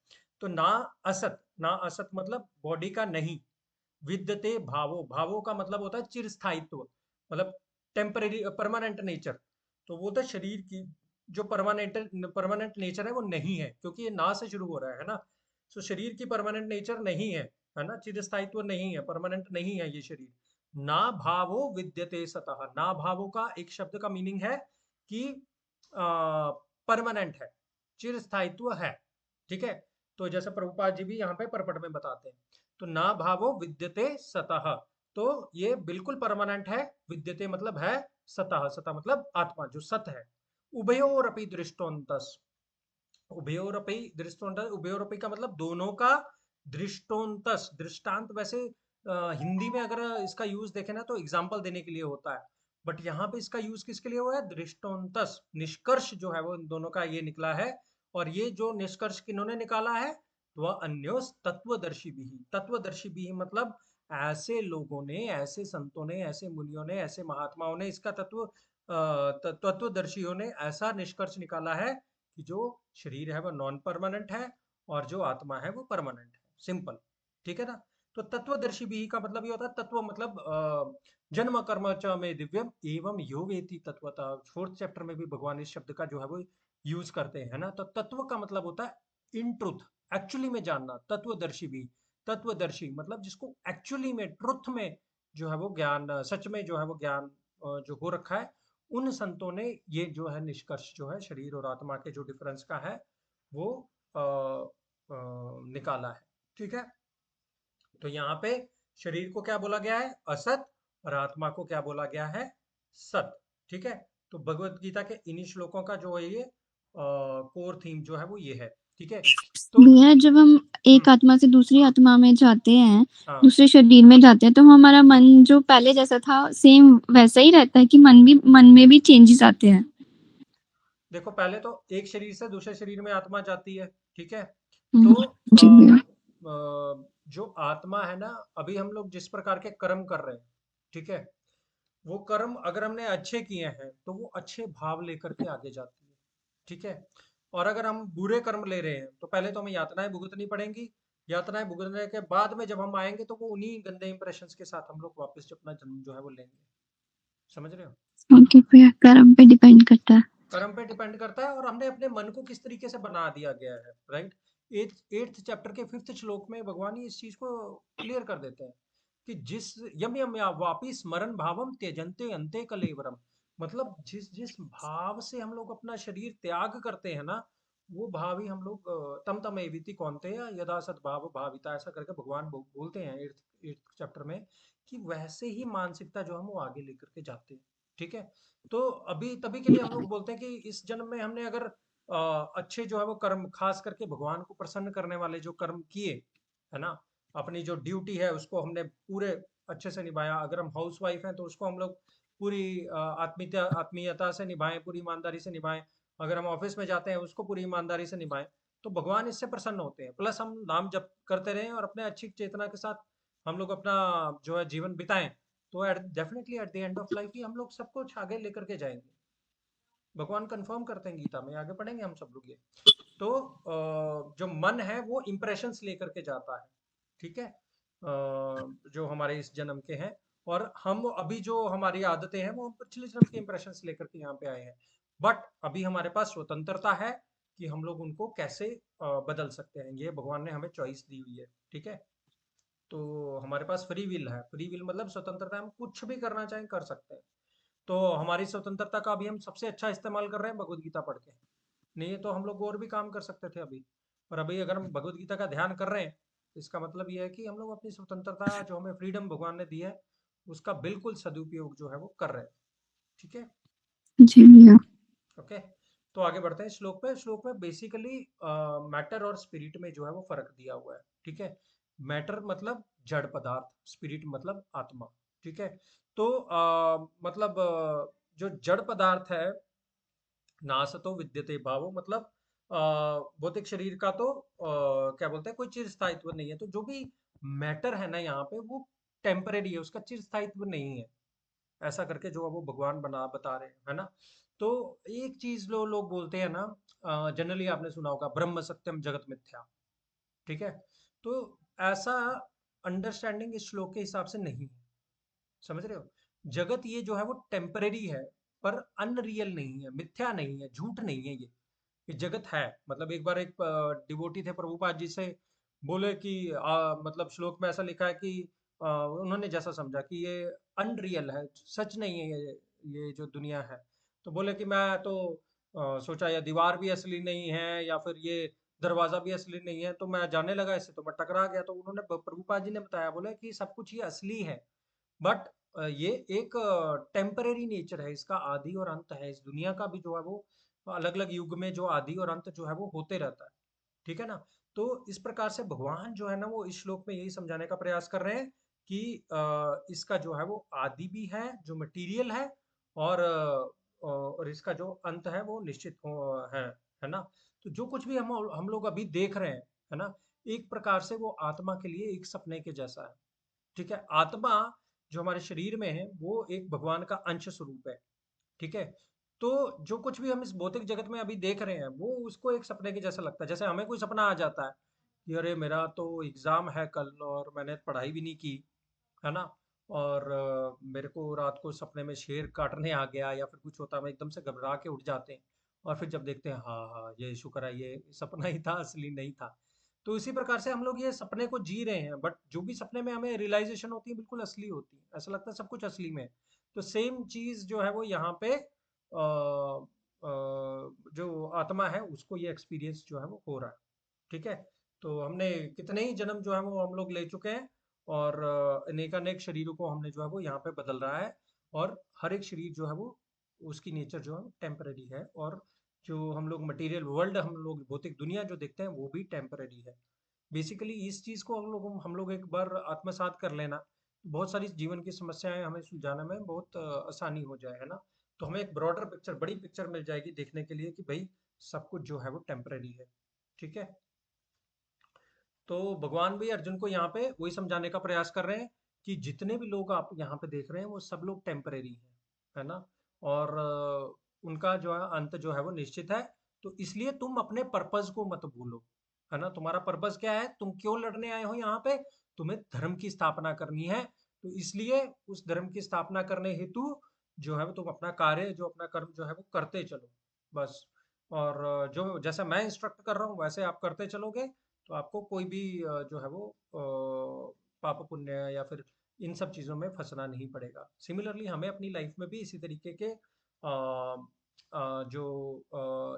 तो ना असत, ना असत मतलब बॉडी का नहीं, विद्यते भावो, भावो का मतलब होता है चिरस्थायित्व, मतलब टेम्परेरी परमानेंट नेचर। तो वो तो शरीर की जो परमानेंट नेचर है वो नहीं है, क्योंकि ये ना से शुरू हो रहा है ना। तो शरीर की परमानेंट नेचर नहीं है ना, चिरस्थायित्व नहीं है, परमानेंट नहीं है ये शरीर। ना भावो विद्यते सतः, ना भावो का एक शब्द का मीनिंग है कि परमानेंट है, चिरस्थायित्व है। ठीक है, तो जैसे प्रभुपाद जी भी यहाँ पे परपट में बताते हैं। तो ना भावो विद्यते सतः, तो ये बिल्कुल परमानेंट है। विद्यते मतलब है सतः, सतः मतलब आत्मा जो सत है। उभयोरपि दृष्टोन्तस, उभयोरपि दृष्टोन्तस, उभयोरपि का मतलब दोनों का दृष्टोंतस, दृष्टांत वैसे हिंदी में अगर इसका यूज देखें ना तो एग्जाम्पल देने के लिए होता है, बट यहाँ पे इसका यूज किसके लिए हुआ है? दृष्टोंतस, निष्कर्ष जो है वो इन दोनों का ये निकला है। और ये जो निष्कर्ष किन्होंने निकाला है, वह अन्योस तत्वदर्शी भी, तत्वदर्शी भी मतलब ऐसे लोगों ने, ऐसे संतों ने, ऐसे मुनियों ने, ऐसे महात्माओं ने, इसका तत्वदर्शियों ने ऐसा निष्कर्ष निकाला है कि जो शरीर है वो नॉन परमानेंट है और जो आत्मा है वो परमानेंट है। सिंपल, ठीक है ना? तो तत्वदर्शी भी का मतलब ये होता है, तत्व मतलब जन्म कर्म च में दिव्यम एवं यो वेति तत्वता। 4th चैप्टर में भी भगवान इस शब्द का जो है वो यूज करते हैं, है ना? तो तत्व का मतलब होता है इन ट्रुथ, एक्चुअली में जानना। तत्वदर्शी भी, तत्वदर्शी मतलब जिसको एक्चुअली में, ट्रुथ में जो है वो ज्ञान, सच में जो है वो ज्ञान जो हो रखा है, उन संतों ने ये जो है निष्कर्ष जो है शरीर और आत्मा के जो डिफरेंस का है वो निकाला है। ठीक है, तो यहाँ पे शरीर को क्या बोला गया है? असत, और आत्मा को क्या बोला गया है? सत। ठीक है, तो भगवत गीता के इन्हीं श्लोकों का जो है ये कोर थीम जो है वो ये है। ठीक है, तो भैया जब हम एक आत्मा से दूसरी आत्मा में जाते हैं, हाँ, दूसरे शरीर में जाते हैं, तो हमारा मन जो पहले जैसा था सेम वैसा ही रहता है कि मन में भी चेंजेस आते हैं? देखो पहले तो एक शरीर से दूसरे शरीर में आत्मा जाती है। ठीक है, हम्म, तो जी भैया। जो आत्मा है ना, अभी हम लोग जिस प्रकार के कर्म कर रहे हैं, ठीक है, वो कर्म अगर हमने अच्छे किए हैं तो वो अच्छे भाव लेकर के आगे जाती है। ठीक है, और अगर हम बुरे कर्म ले रहे हैं तो पहले तो हमें यातनाएं भुगतनी पड़ेंगी। यातनाएं भुगतने के बाद में जब हम आएंगे तो वो उन्हीं गंदे इंप्रेशंस के साथ हम लोग वापस अपना जन्म जो है वो लेंगे। समझ रहे हो? ओके भैया, कर्म पे डिपेंड करता है। कर्म पे डिपेंड करता है, और हमने अपने मन को किस तरीके से बना दिया गया है। राइट, एट्थ चैप्टर के 5th श्लोक में भगवान ही इस चीज को क्लियर कर देते हैं कि जिस यम यम या वापि स्मरण भावम त्यजन्ते अन्ते कलेवरम, मतलब जिस जिस भाव से हम लोग अपना शरीर त्याग करते हैं ना, वो भाव ही हम लोग तम तम एविति कौनते या यदा सद्भाव भाविता, ऐसा करके भगवान बोलते हैं 8th चैप्टर में, कि वैसे ही मानसिकता जो हम वो आगे लेकर के जाते हैं। ठीक है, तो अभी तभी के लिए हम लोग बोलते हैं कि इस जन्म में हमने अगर अच्छे जो है वो कर्म, खास करके भगवान को प्रसन्न करने वाले जो कर्म किए, है ना, अपनी जो ड्यूटी है उसको हमने पूरे अच्छे से निभाया। अगर हम हाउस वाइफ हैं तो उसको हम लोग पूरी आत्मीयता से निभाएं, पूरी ईमानदारी से निभाएं। अगर हम ऑफिस में जाते हैं उसको पूरी ईमानदारी से निभाएं, तो भगवान इससे प्रसन्न होते हैं। प्लस हम नाम जप करते रहें और अपने अच्छी चेतना के साथ हम लोग अपना जो है जीवन बिताएं, तो definitely at the end of life ही हम लोग सब कुछ आगे लेकर के जाएंगे। भगवान कंफर्म करते हैं गीता में, आगे पढ़ेंगे हम सब लोग ये। तो जो मन है वो इंप्रेशंस लेकर के जाता है। ठीक है, जो हमारे इस जन्म के हैं, और हम अभी जो हमारी आदतें हैं वो हम पिछले जन्म के इंप्रेशंस लेकर के यहाँ पे आए हैं। बट अभी हमारे पास स्वतंत्रता है कि हम लोग उनको कैसे बदल सकते हैं। ये भगवान ने हमें चॉइस दी हुई है। ठीक है, तो हमारे पास फ्री विल है। फ्री विल मतलब स्वतंत्रता, हम कुछ भी करना चाहें कर सकते हैं। तो हमारी स्वतंत्रता का अभी हम सबसे अच्छा इस्तेमाल कर रहे हैं भगवत गीता पढ़ के। नहीं तो हम लोग और भी काम कर सकते थे अभी, और अभी अगर हम भगवत गीता का ध्यान कर रहे हैं तो इसका मतलब ये है कि हम लोग अपनी स्वतंत्रता, जो हमें फ्रीडम भगवान ने दी है, उसका बिल्कुल सदुपयोग जो है वो कर रहे हैं। ठीक है, जी भैया। ओके, तो आगे बढ़ते हैं श्लोक पे। श्लोक में बेसिकली मैटर और स्पिरिट में जो है वो फर्क दिया हुआ है। ठीक है, मैटर मतलब जड़ पदार्थ, स्पिरिट मतलब आत्मा। ठीक है, तो मतलब जो जड़ पदार्थ है, नासतो विद्यते भावो, मतलब भौतिक शरीर का तो क्या बोलते हैं, कोई चिर स्थायित्व नहीं है। तो जो भी मैटर है ना यहाँ पे, वो टेम्परेरी है, उसका चिर स्थायित्व नहीं है। ऐसा करके जो है वो भगवान बना बता रहे हैं, है ना? तो एक चीज लोग बोलते हैं ना, जनरली आपने सुना होगा, ब्रह्म सत्यम जगत मिथ्या। ठीक है, तो ऐसा अंडरस्टैंडिंग इस श्लोक के हिसाब से नहीं है। समझ रहे हो? जगत ये जो है वो टेम्परेरी है, पर अनरियल नहीं है, मिथ्या नहीं है, झूठ नहीं है ये जगत है। मतलब एक बार एक डिवोटी थे प्रभुपाद जी से, बोले कि मतलब श्लोक में ऐसा लिखा है कि उन्होंने जैसा समझा कि ये अनरियल है, सच नहीं है ये जो दुनिया है। तो बोले कि मैं तो सोचा या दीवार भी असली नहीं है या फिर ये दरवाजा भी असली नहीं है, तो मैं जाने लगा इससे, तो मैं टकरा गया। तो उन्होंने प्रभुपाद जी ने बताया, बोले कि सब कुछ ये असली है, बट ये एक टेम्परेरी नेचर है, इसका आदि और अंत है। इस दुनिया का भी जो है वो अलग अलग युग में जो आदि और अंत जो है वो होते रहता है। ठीक है ना? तो इस प्रकार से भगवान जो है ना वो इस श्लोक में यही समझाने का प्रयास कर रहे हैं कि इसका जो है वो आदि भी है जो मटेरियल है, और इसका जो अंत है वो निश्चित है ना। तो जो कुछ भी हम लोग अभी देख रहे हैं, है ना, एक प्रकार से वो आत्मा के लिए एक सपने के जैसा है। ठीक है, आत्मा जो हमारे शरीर में है वो एक भगवान का अंश स्वरूप है। ठीक है, तो जो कुछ भी हम इस भौतिक जगत में अभी देख रहे हैं वो उसको एक सपने के जैसा लगता है। जैसे हमें कोई सपना आ जाता है कि अरे मेरा तो एग्जाम है कल और मैंने पढ़ाई भी नहीं की, है ना, और मेरे को रात को सपने में शेर काटने आ गया या फिर कुछ होता है, हम एकदम से घबरा के उठ जाते हैं और फिर जब देखते हैं हाँ हाँ ये शुक्र है ये सपना ही था, असली नहीं था। तो इसी प्रकार से हम लोग ये सपने को जी रहे हैं, बट जो भी सपने में हमें रियलाइजेशन होती है बिल्कुल असली होती है, ऐसा लगता है सब कुछ असली में है। तो सेम चीज जो है वो यहाँ पे जो आत्मा है उसको ये एक्सपीरियंस जो है वो हो रहा है। ठीक है, तो हमने कितने ही जन्म जो है वो हम लोग ले चुके हैं, और अनेकानेक शरीरों को हमने जो है वो यहाँ पे बदल रहा है, और हर एक शरीर जो है वो उसकी नेचर जो है टेम्पररी है, और जो हम लोग मटेरियल वर्ल्ड, हम लोग भौतिक दुनिया जो देखते हैं वो भी टेम्पररी है। बेसिकली इस चीज़ को हम लोग एक बार आत्मसात कर लेना, बहुत सारी जीवन की समस्याएं हमें सुलझाने में बहुत आसानी हो जाए, है ना। तो हमें एक ब्रॉडर पिक्चर, बड़ी पिक्चर मिल जाएगी देखने के लिए कि भाई सब कुछ जो है वो टेम्पररी है। ठीक है, तो भगवान भी अर्जुन को यहाँ पे वही समझाने का प्रयास कर रहे हैं कि जितने भी लोग आप यहाँ पे देख रहे हैं वो सब लोग टेम्परेरी हैं, है ना, और उनका जो है अंत जो है वो निश्चित है। तो इसलिए तुम अपने पर्पज को मत भूलो, है ना। तुम्हारा पर्पज क्या है, तुम क्यों लड़ने आए हो यहाँ पे, तुम्हें धर्म की स्थापना करनी है। तो इसलिए उस धर्म की स्थापना करने हेतु जो है वो तुम अपना कार्य, जो अपना कर्म जो है वो करते चलो, बस। और जो जैसा मैं इंस्ट्रक्ट कर रहा हूँ वैसे आप करते चलोगे तो आपको कोई भी जो है वो पाप पुण्य या फिर इन सब चीज़ों में फंसना नहीं पड़ेगा। सिमिलरली हमें अपनी लाइफ में भी इसी तरीके के जो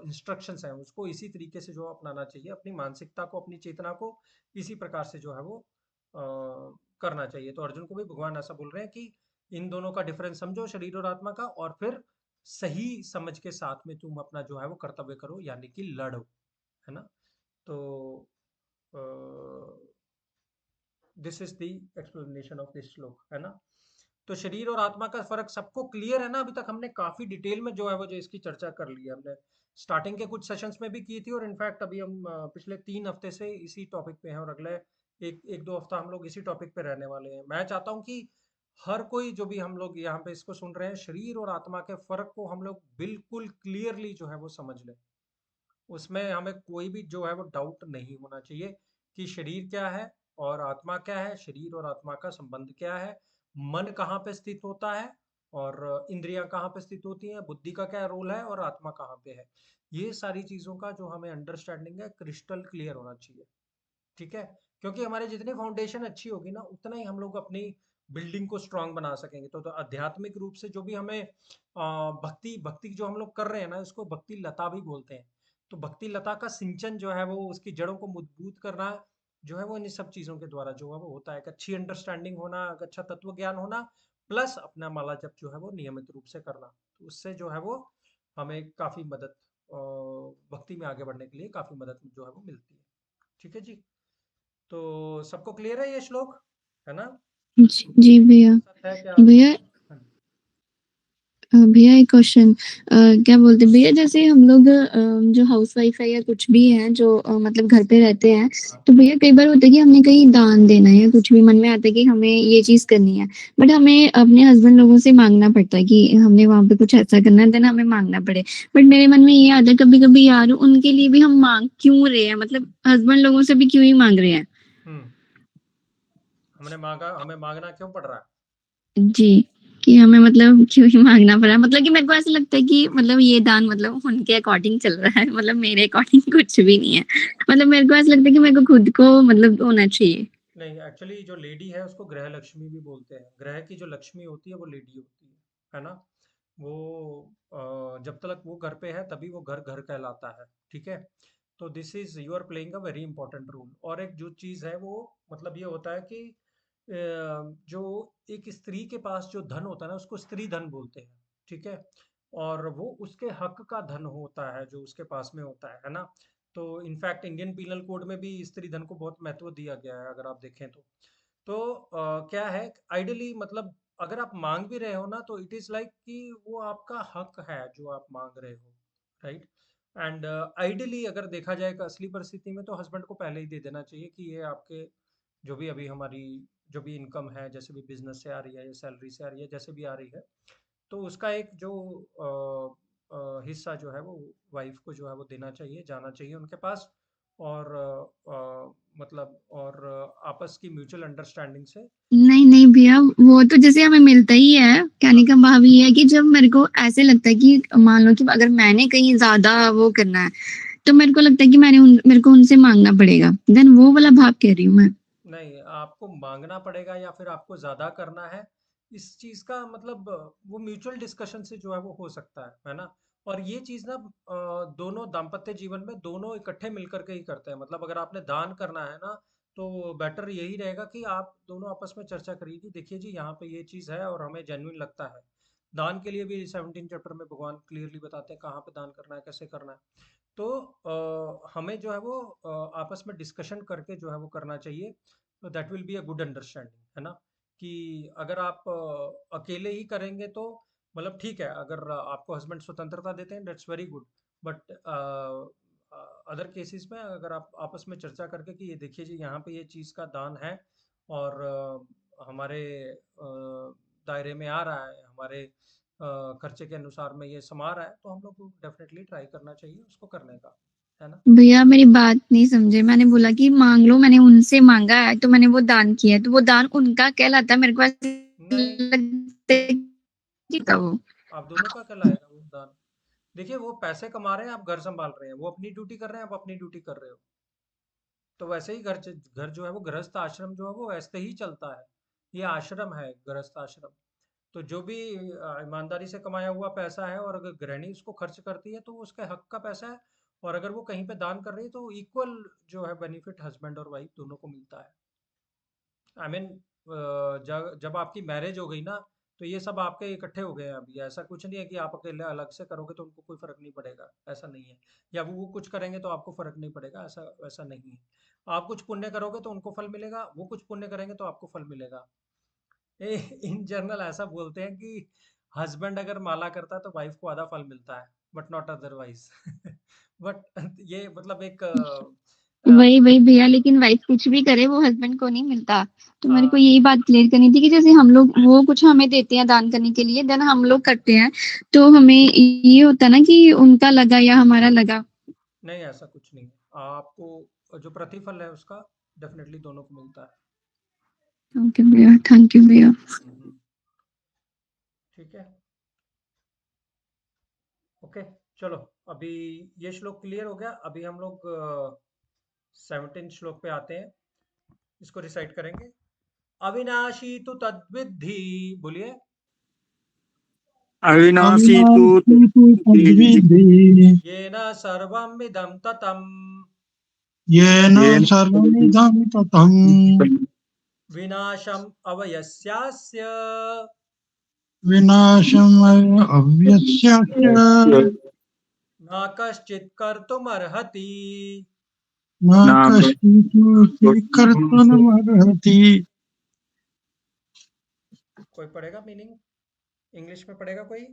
इंस्ट्रक्शंस हैं उसको इसी तरीके से जो अपनाना चाहिए, अपनी मानसिकता को, अपनी चेतना को इसी प्रकार से जो है वो करना चाहिए। तो अर्जुन को भी भगवान ऐसा बोल रहे हैं कि इन दोनों का डिफरेंस समझो, शरीर और आत्मा का, और फिर सही समझ के साथ में तुम अपना जो है वो कर्तव्य करो, यानी कि लड़ो, है ना। तो this is the explanation of this श्लोक, है ना। तो शरीर और आत्मा का फर्क सबको क्लियर है ना। अभी तक हमने काफी डिटेल में जो है वो जो इसकी चर्चा कर ली है, हमने स्टार्टिंग के कुछ सेशंस में भी की थी, और इनफैक्ट अभी हम पिछले 3 हफ्ते से इसी टॉपिक पे हैं, और अगले एक एक दो हफ्ता हम लोग इसी टॉपिक पे रहने वाले हैं। मैं चाहता हूँ कि हर कोई जो भी हम लोग यहाँ पे इसको सुन रहे हैं, शरीर और आत्मा के फर्क को हम लोग बिल्कुल क्लियरली जो है वो समझ लें। उसमें हमें कोई भी जो है वो डाउट नहीं होना चाहिए कि शरीर क्या है और आत्मा क्या है, शरीर और आत्मा का संबंध क्या है, मन कहाँ पे स्थित होता है, और इंद्रियां कहाँ पे स्थित होती हैं, बुद्धि का क्या रोल है, और आत्मा कहाँ पे है। ये सारी चीजों का जो हमें अंडरस्टैंडिंग है क्रिस्टल क्लियर होना चाहिए। ठीक है, क्योंकि हमारे जितनी फाउंडेशन अच्छी होगी ना उतना ही हम लोग अपनी बिल्डिंग को स्ट्रांग बना सकेंगे। तो आध्यात्मिक रूप से जो भी हमें भक्ति भक्ति जो हम लोग कर रहे हैं ना, इसको भक्ति लता भी बोलते हैं। तो भक्ति लता का सिंचन जो है वो उसकी जड़ों को मजबूत करना जो है वो इन सब चीजों के द्वारा जो है वो होता है। एक अच्छी अंडरस्टैंडिंग होना, एक अच्छा तत्व ज्ञान होना, प्लस अपना माला जप जो है वो नियमित रूप से करना, तो उससे जो है वो हमें काफी मदद, भक्ति में आगे बढ़ने के लिए काफी मदद जो है वो मिलती है। ठीक है जी, तो सबको क्लियर है ये श्लोक, है ना। जी भैया। सत्य है क्या। भैया हाँ जी। भैया एक क्वेश्चन, क्या बोलते हैं भैया, जैसे हम लोग जो हाउसवाइफ है या कुछ भी है जो मतलब घर पे रहते हैं, हाँ तो भैया कई बार होता है कि हमने कहीं दान देना है या कुछ भी मन में आता है कि हमें ये चीज करनी है, बट हमें अपने हस्बैंड लोगों से मांगना पड़ता है कि हमने वहां पे कुछ ऐसा करना है, देन हमें मांगना पड़े। बट मेरे मन में ये आता है कभी कभी, यार उनके लिए भी हम मांग क्यों रहे हैं, मतलब हस्बैंड लोगों से भी क्यों ही मांग रहे हैं। हम्म, हमें मांगना क्यों पड़ रहा है। जी, कि हमें मतलब क्यों ही मांगना पड़ा, मतलब कि मेरे को ऐसा लगता है कि मतलब ये दान मतलब उनके अकॉर्डिंग चल रहा है, मतलब मेरे अकॉर्डिंग कुछ भी नहीं है। मतलब मेरे को ऐसा लगता है कि मेरे को खुद को मतलब होना चाहिए। नहीं, एक्चुअली जो लेडी है उसको ग्रह लक्ष्मी भी बोलते हैं। ग्रह की जो लक्ष्मी होती है वो लेडी होती है ना। वो जब तक वो घर पे है तभी वो घर घर कहलाता है। ठीक है, तो this is you are playing a very important role. और एक जो चीज़ है वो मतलब ये होता है कि जो एक स्त्री के पास जो धन होता है ना उसको स्त्री धन बोलते हैं। ठीक है, और वो उसके हक का धन होता है जो उसके पास में होता है ना। तो इनफैक्ट इंडियन पीनल कोड में भी स्त्री धन को बहुत महत्व दिया गया है, अगर आप देखें तो क्या है, आइडियली मतलब अगर आप मांग भी रहे हो ना, तो इट इज लाइक कि वो आपका हक है जो आप मांग रहे हो, राइट। एंड आइडियली अगर देखा जाए कि असली परिस्थिति में तो हस्बैंड को पहले ही दे देना चाहिए कि ये आपके जो भी अभी हमारी जो भी इनकम है, जैसे भी बिजनेस से आ रही है या सैलरी से आ रही है, जैसे भी आ रही है, तो उसका एक जो हिस्सा जो है वो वाइफ को जो है वो देना चाहिए, जाना चाहिए उनके पास। और मतलब और आपस की म्यूचुअल अंडरस्टैंडिंग से। नहीं नहीं भैया, वो तो जैसे हमें मिलता ही है। कहने का भाव ये है कि जब मेरे को ऐसे लगता है कि मान लो कि अगर मैंने कहीं ज्यादा वो करना है, तो मेरे को लगता है कि मेरे को उनसे मांगना पड़ेगा। देन वो वाला भाव कह रही हूँ मैं। नहीं, आपको मांगना पड़ेगा या फिर आपको ज्यादा करना है, इस चीज का मतलब वो म्यूचुअल डिस्कशन से जो है वो हो सकता है ना। और ये चीज ना दोनों दाम्पत्य जीवन में दोनों इकट्ठे मिलकर के ही करते हैं। मतलब अगर आपने दान करना है ना, तो बेटर यही रहेगा कि आप दोनों आपस में चर्चा करिए कि देखिए जी, यहाँ पे ये चीज है और हमें जेन्युइन लगता है। दान के लिए भी 17 चैप्टर में भगवान क्लियरली बताते हैं कहाँ पे दान करना है, कैसे करना है। तो हमें जो है वो आपस में डिस्कशन करके जो है वो करना चाहिए। तो that will be a good understanding, है ना। कि अगर आप अकेले ही करेंगे तो मतलब ठीक है, अगर आपको हस्बैंड स्वतंत्रता देते हैं, that's very good. But other cases में अगर आप आपस में चर्चा करके कि ये देखिए जी, यहाँ पे ये चीज़ का दान है और हमारे दायरे में आ रहा है, हमारे खर्चे के अनुसार में ये समा रहा है, तो हम लोग को डेफिनेटली ट्राई करना चाहिए उसको करने का, है ना। भैया मेरी बात नहीं समझे। मैंने बोला कि मांग लो, मैंने उनसे मांगा है तो मैंने वो दान किया है, तो वो दान उनका कहलाता है। मेरे को ऐसे नहीं, लगता है कि वो आप दोनों का कहलाएगा वो दान। देखिए, वो पैसे कमा रहे हैं, आप घर संभाल रहे हैं, वो अपनी ड्यूटी कर रहे हैं, आप अपनी ड्यूटी कर रहे हो। तो वैसे ही घर जो है वो गृहस्थ आश्रम जो है वो वैसे ही चलता है। ये आश्रम है, गृहस्थ आश्रम। तो जो भी ईमानदारी से कमाया हुआ पैसा है और अगर गृहिणी उसको खर्च करती है तो वो उसके हक का पैसा है। और अगर वो कहीं पे दान कर रही है तो इक्वल जो है बेनिफिट हस्बैंड और वाइफ दोनों को मिलता है। आई मीन जब आपकी मैरिज हो गई ना, तो ये सब आपके इकट्ठे हो गए हैं। अभी ऐसा कुछ नहीं है कि आप अकेले अलग से करोगे तो उनको कोई फर्क नहीं पड़ेगा, ऐसा नहीं है। या वो कुछ करेंगे तो आपको फर्क नहीं पड़ेगा, ऐसा वैसा नहीं है। आप कुछ पुण्य करोगे तो उनको फल मिलेगा, वो कुछ पुण्य करेंगे तो आपको फल मिलेगा। इन जनरल ऐसा बोलते हैं कि हस्बैंड अगर माला करता है तो वाइफ को आधा फल मिलता है, बट नॉट अदरवाइज। बट ये मतलब एक वही वही भैया, लेकिन वाइफ कुछ भी करे वो हस्बैंड को नहीं मिलता। तो मेरे को हाँ, यही बात क्लियर करनी थी कि जैसे हम लोग वो कुछ हमें देते हैं दान करने के लिए, देन हम लोग करते हैं, तो हमें ये होता है ना कि उनका लगा या हमारा लगा। नहीं ऐसा कुछ नहीं है। आपको जो प्रतिफल है उसका डेफिनेटली दोनों को मिलता है। ओके भैया, थैंक यू भैया। हम्म, ठीक है, ओके। चलो, अभी ये श्लोक क्लियर हो गया। अभी हम लोग 17 श्लोक पे आते हैं, इसको रिसाइट करेंगे। अविनाशी तु तद्विद्धि, बोलिए। अविनाशी तू अविनाशी तु तद्विद्धि येन सर्वम् इदं ततम् येन येन सर्वमिदं ततम् विनाशम् अवयस्यास्य विनाशम् अव्यस्य न कश्चित् कर्तुमर्हति। न कश्चित् कर्तुमर्हति। कोई पढ़ेगा मीनिंग? इंग्लिश में पढ़ेगा कोई?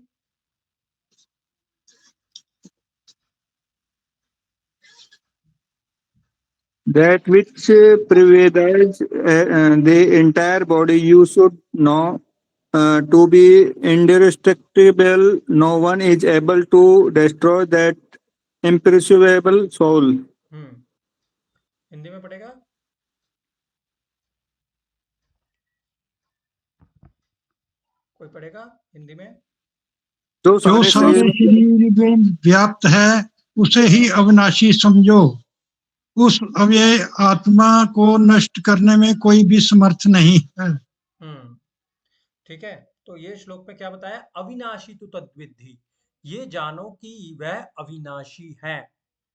that which pervades the entire body you should know to be indestructible. No one is able to destroy that imperishable soul. Hindi में पढ़ेगा? कोई पढ़ेगा हिंदी में? जो जो सारे सारे शरीर शरीर में व्याप्त है उसे ही अविनाशी समझो। उस अव्यय आत्मा को नष्ट करने में कोई भी समर्थ नहीं है। ठीक है। तो ये श्लोक में क्या बताया? अविनाशी तु तद्विद्धि, ये जानो कि वह अविनाशी है।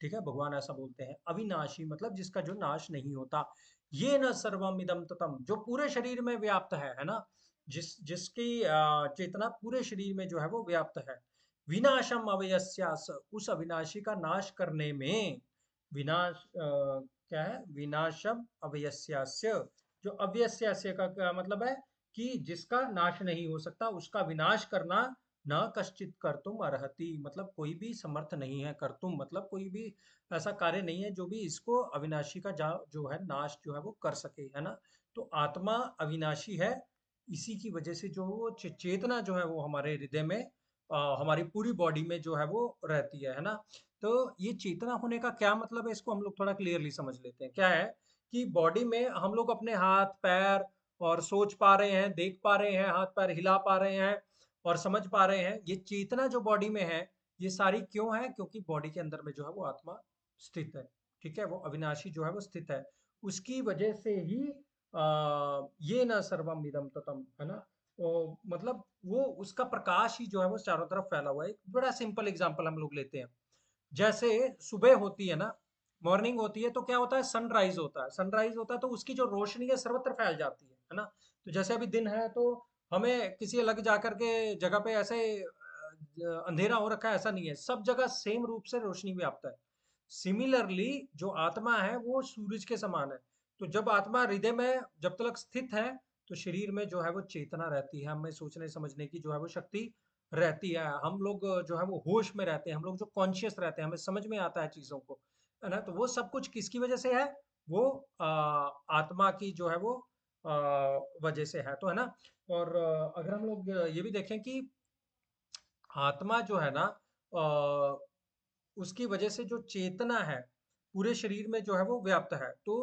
ठीक है, भगवान ऐसा बोलते हैं। अविनाशी मतलब जिसका जो नाश नहीं होता। ये न सर्वम इदम ततम, जो पूरे शरीर में व्याप्त है ना। जिसकी चेतना पूरे शरीर में जो है वो व्याप्त है। विनाशम अवयस्यास, उस अविनाशी का नाश करने में विनाश क्या है, विनाशम अव्यस्यास्य। जो अव्यस्यास्य का क्या मतलब है कि जिसका नाश नहीं हो सकता उसका विनाश करना, न कश्चित कर्तुम अर्हति, मतलब कोई भी समर्थ नहीं है, कर्तुम मतलब कोई भी ऐसा कार्य नहीं है जो भी इसको अविनाशी का जो है नाश जो है वो कर सके, है ना। तो आत्मा अविनाशी है, इसी की वजह से जो वो चेतना जो है वो हमारे हृदय में हमारी पूरी बॉडी में जो है वो रहती है ना। तो ये चेतना होने का क्या मतलब है, इसको हम लोग थोड़ा क्लियरली समझ लेते हैं। क्या है कि बॉडी में हम लोग अपने हाथ पैर और सोच पा रहे हैं, देख पा रहे हैं, हाथ पैर हिला पा रहे हैं और समझ पा रहे हैं, ये चेतना जो बॉडी में है ये सारी क्यों है, क्योंकि बॉडी के अंदर में जो है वो आत्मा स्थित है। ठीक है, वो अविनाशी जो है वो स्थित है, उसकी वजह से ही ये न सर्वम इदम ततम, है ना। मतलब वो उसका प्रकाश ही जो है वो चारों तरफ फैला हुआ है। एक बड़ा सिंपल एग्जांपल हम लोग लेते हैं, जैसे सुबह होती है ना, मॉर्निंग होती है, तो क्या होता है, सनराइज होता है। सनराइज होता है तो उसकी जो रोशनी है सर्वत्र फैल जाती है ना। तो जैसे अभी दिन है तो हमें किसी अलग जाकर के जगह पे ऐसे अंधेरा हो रखा है, ऐसा नहीं है, सब जगह सेम रूप से रोशनी व्याप्त है। सिमिलरली जो आत्मा है वो सूरज के समान है। तो जब आत्मा हृदय में जब तक स्थित है तो शरीर में जो है वो चेतना रहती है, हमें सोचने समझने की जो है वो शक्ति रहती है, हम लोग जो है वो होश में रहते हैं, हम लोग जो कॉन्शियस रहते हैं, हमें समझ में आता है चीज़ों को, है ना। तो वो सब कुछ किसकी वजह से है, वो आत्मा की जो है वो वजह से है, तो है ना। और अगर हम लोग ये भी देखें कि आत्मा जो है ना, उसकी वजह से जो चेतना है पूरे शरीर में जो है वो व्याप्त है। तो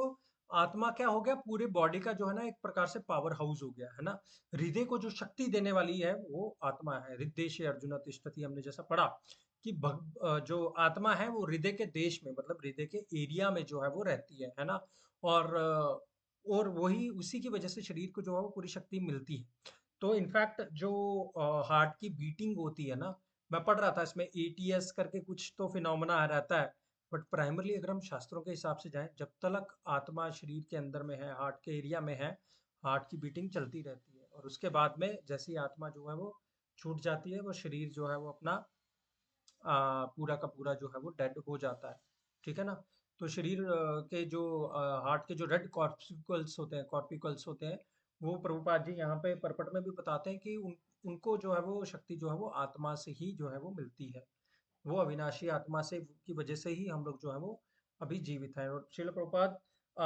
आत्मा क्या हो गया, पूरे बॉडी का जो है ना एक प्रकार से पावर हाउस हो गया, है ना। हृदय को जो शक्ति देने वाली है वो आत्मा है। हृदय से अर्जुन तिष्ठति, हमने जैसा पढ़ा कि जो आत्मा है वो हृदय के देश में, मतलब हृदय के एरिया में जो है वो रहती है ना। और और वही उसी की वजह से शरीर को जो है वो पूरी शक्ति मिलती है। तो इनफैक्ट जो हार्ट की बीटिंग होती है ना, मैं पढ़ रहा था इसमें एटीएस करके कुछ तो फिनोमेना रहता है, बट प्राइमरली अगर हम शास्त्रों के हिसाब से जाएं, जब तक आत्मा शरीर के अंदर में है, हार्ट के एरिया में है, हार्ट की बीटिंग चलती रहती है। और उसके बाद में जैसे ही आत्मा जो है वो छूट जाती है, वो शरीर जो है वो अपना पूरा का पूरा जो है वो डेड हो जाता है। ठीक है ना। तो शरीर के जो हार्ट के जो रेड कॉर्पिकल्स होते हैं, वो प्रभुपाद जी यहाँ पे परपट में भी बताते हैं कि उनको जो है वो शक्ति जो है वो आत्मा से ही जो है वो मिलती है। वो अविनाशी आत्मा से की वजह से ही हम लोग जो है वो अभी जीवित हैं। और श्रील प्रभुपाद अ,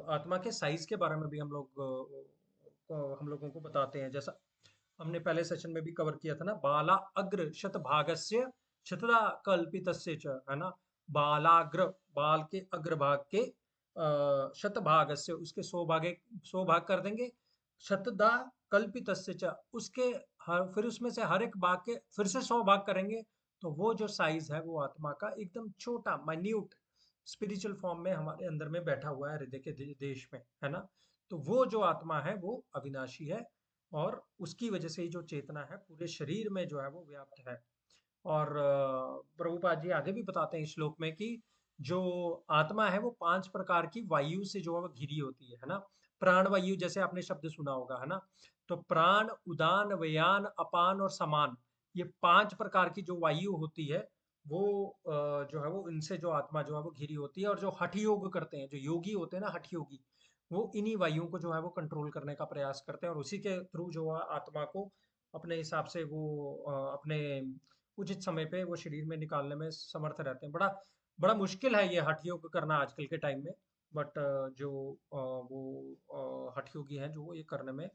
आत्मा के साइज के बारे में भी हम लोगों को बताते हैं। जैसा हमने पहले सेशन में भी कवर किया था ना, बाला अग्र शतभागस्य शतदा कल्पितस्य च, है ना। बालाग्र, बाल के अग्रभाग के शतभागस्य, उसके 100 भाग कर देंगे, शतदा कल्पितस्य च, उसके फिर उसमें से हर एक भाग के फिर से 100 भाग करेंगे, तो वो जो साइज है वो आत्मा का एकदम छोटा माइन्यूट स्पिरिचुअल फॉर्म में हमारे अंदर में बैठा हुआ है, हृदय के देश में, है ना। तो वो जो आत्मा है वो अविनाशी है, और उसकी वजह से ही जो चेतना है पूरे शरीर में जो है वो व्याप्त है। और प्रभुपाद जी आगे भी बताते हैं इस श्लोक में कि जो आत्मा है वो 5 प्रकार की वायु से जो है वो घिरी होती है ना। प्राण वायु जैसे आपने शब्द सुना होगा, है ना। तो प्राण, उदान, व्यान, अपान और समान, ये 5 प्रकार की जो वायु होती है वो जो है वो इनसे जो आत्मा जो है वो घिरी होती है। और जो हठ योग करते हैं, जो योगी होते हैं ना, हठ योगी, वो इन्हीं वायुओं को जो है वो कंट्रोल करने का प्रयास करते हैं, और उसी के थ्रू जो है आत्मा को अपने हिसाब से वो अपने उचित समय पे वो शरीर में निकालने में समर्थ रहते हैं। बड़ा बड़ा मुश्किल है ये हठ योग करना आजकल के टाइम में, बट जो वो हठ योगी हैं जो वो ये करने में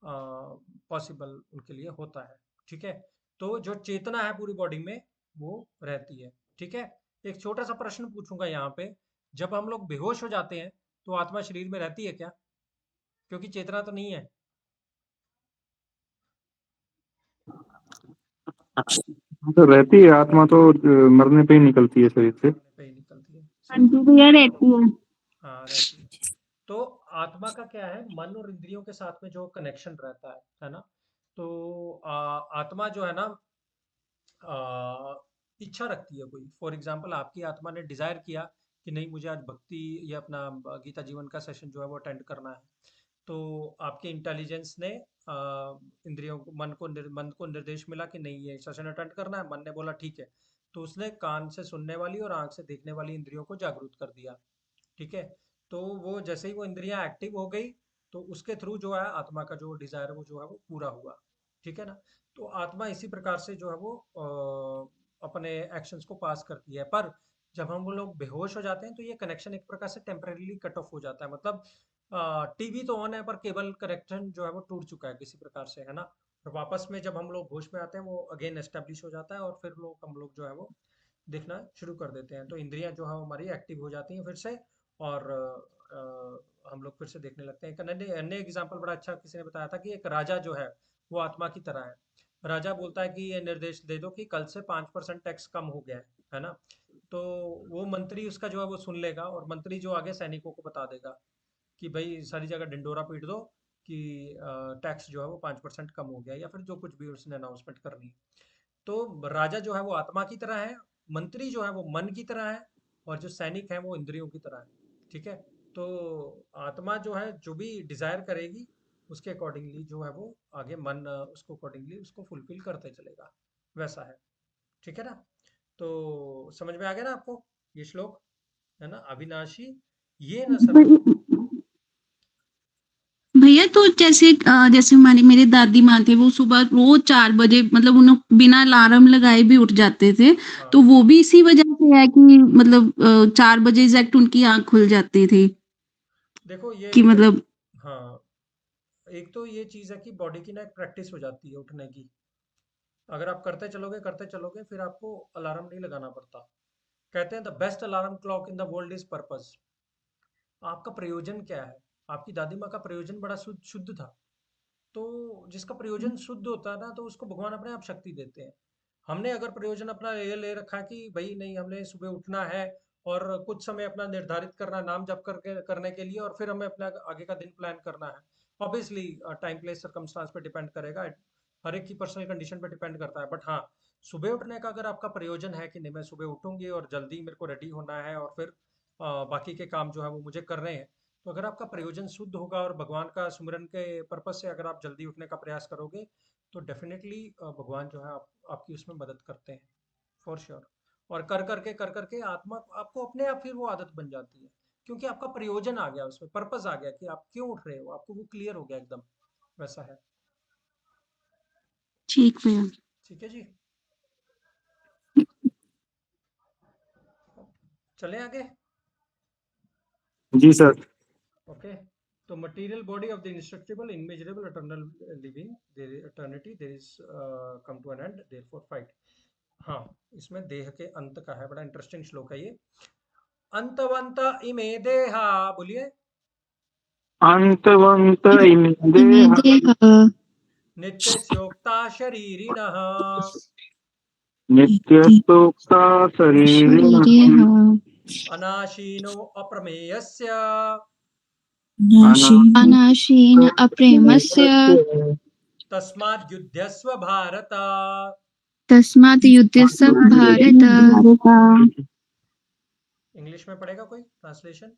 पॉसिबल उनके लिए होता है। ठीक है। तो जो चेतना है पूरी बॉडी में वो रहती है। ठीक है। एक छोटा सा प्रश्न पूछूंगा यहाँ पे, जब हम लोग बेहोश हो जाते हैं तो आत्मा शरीर में रहती है क्या, क्योंकि चेतना तो नहीं है। तो रहती है आत्मा तो, मरने पे ही निकलती है शरीर से। मरने पे ही निकलती है, हाँ सही जी बात। भैया रहती है। हाँ, रहती है। तो आत्मा का क्या है, मन और इंद्रियों के साथ में जो कनेक्शन रहता है ना। तो आत्मा जो है ना, इच्छा रखती है कोई, फॉर एग्जाम्पल आपकी आत्मा ने डिजायर किया कि नहीं मुझे आज भक्ति या अपना गीता जीवन का सेशन जो है वो अटेंड करना है। तो आपके इंटेलिजेंस ने इंद्रियों को मन को निर्देश मिला कि नहीं ये सेशन अटेंड करना है, मन ने बोला ठीक है। तो उसने कान से सुनने वाली और आंख से देखने वाली इंद्रियों को जागरूक कर दिया। ठीक है, तो वो जैसे ही वो इंद्रियां एक्टिव हो गई, तो उसके थ्रू जो है आत्मा का जो डिजायर है वो जो है वो पूरा हुआ। ठीक है ना। तो आत्मा इसी प्रकार से जो है वो अपने एक्शंस को पास करती है। पर जब हम लोग बेहोश हो जाते हैं तो ये कनेक्शन एक प्रकार से टेम्परेली कट ऑफ हो जाता है। मतलब टीवी तो ऑन है पर केबल कनेक्शन जो है वो टूट चुका है किसी प्रकार से, है ना। और वापस में जब हम लोग होश में आते हैं वो अगेन एस्टेब्लिश हो जाता है और फिर हम लोग जो है वो देखना शुरू कर देते हैं। तो इंद्रियां जो है हमारी एक्टिव हो जाती हैं फिर से, और हम लोग फिर से देखने लगते हैं। एक अन्य अन्य एग्जाम्पल बड़ा अच्छा किसी ने बताया था कि एक राजा जो है वो आत्मा की तरह है। राजा बोलता है कि ये निर्देश दे दो कि कल से 5% टैक्स कम हो गया है ना। तो वो मंत्री उसका जो है वो सुन लेगा, और मंत्री जो आगे सैनिकों को बता देगा कि भाई सारी जगह ढिंडोरा पीट दो कि टैक्स जो है वो 5% कम हो गया, या फिर जो कुछ भी उसने अनाउंसमेंट करनी है। तो राजा जो है वो आत्मा की तरह है, मंत्री जो है वो मन की तरह है, और जो सैनिक है वो इंद्रियों की तरह है। ठीक है। तो आत्मा जो है जो भी डिजायर करेगी उसके अकॉर्डिंगली जो है वो आगे मन उसको अकॉर्डिंगली उसको फुलफिल करते चलेगा, वैसा है। ठीक है ना। तो समझ में आ गया ना आपको ये श्लोक, है ना। अविनाशी ये न सर्व। भैया तो जैसे जैसे हमारी मेरे दादी माँ थे, वो सुबह रोज 4 बजे मतलब उन्हें बिना अलार्म लगाए भी उठ जाते थे। हाँ तो वो भी इसी वजह से है कि मतलब 4 बजे एग्जैक्ट उनकी आंख खुल जाती थी देखो ये कि एक, मतलब। हाँ, एक तो ये चीज है कि बॉडी की ना एक प्रैक्टिस हो जाती है उठने की। अगर आप करते चलोगे फिर आपको अलार्म नहीं लगाना पड़ता। कहते हैं the best alarm clock in the world is purpose. आपका प्रयोजन क्या है। आपकी दादी माँ का प्रयोजन बड़ा शुद्ध शुद्ध था। तो जिसका प्रयोजन शुद्ध होता है ना तो उसको भगवान अपने आप शक्ति देते हैं। हमने अगर प्रयोजन अपना ये ले रखा कि भाई नहीं हमने सुबह उठना है और कुछ समय अपना निर्धारित करना नाम जप करके करने के लिए, और फिर हमें अपना आगे का दिन प्लान करना है। ऑब्वियसली टाइम प्लेस सर्कमस्टांस पे डिपेंड करेगा, हर एक की पर्सनल कंडीशन पे डिपेंड करता है। बट हाँ, सुबह उठने का अगर आपका प्रयोजन है कि नहीं मैं सुबह उठूंगी और जल्दी मेरे को रेडी होना है और फिर बाकी के काम जो है वो मुझे करने हैं, तो अगर आपका प्रयोजन शुद्ध होगा और भगवान का सुमिरन के पर्पज से अगर आप जल्दी उठने का प्रयास करोगे, तो डेफिनेटली भगवान जो है आपकी उसमें मदद करते हैं, फॉर श्योर। और कर करके आत्मा आपको अपने आप फिर वो आदत बन जाती है, क्योंकि आपका प्रयोजन आ गया, उसमें पर्पस आ गया कि आप क्यों उठ रहे हो, आपको वो क्लियर हो गया एकदम, वैसा है। ठीक भैया। ठीक है जी। चलें आगे। जी सर। ओके। तो material body of the indestructible immeasurable eternal living their eternity there is come to an end therefore fight. हाँ, इसमें देह के अंत का है, बड़ा इंटरेस्टिंग श्लोक है ये। अंतवंत इमे देहा, बोलिए। अंतवंत इमे इमे देह देह नित्यस्योक्ता शरीरिणः नित्यस्तोक्ता शरीरिणः शरीरेह अनाशीनो अप्रमेयस्य अनाशीन अप्रेमस्य तस्माद् युध्यस्व भारत। तस्मात् युध्यस्व भारत। इंग्लिश में पढ़ेगा कोई translation?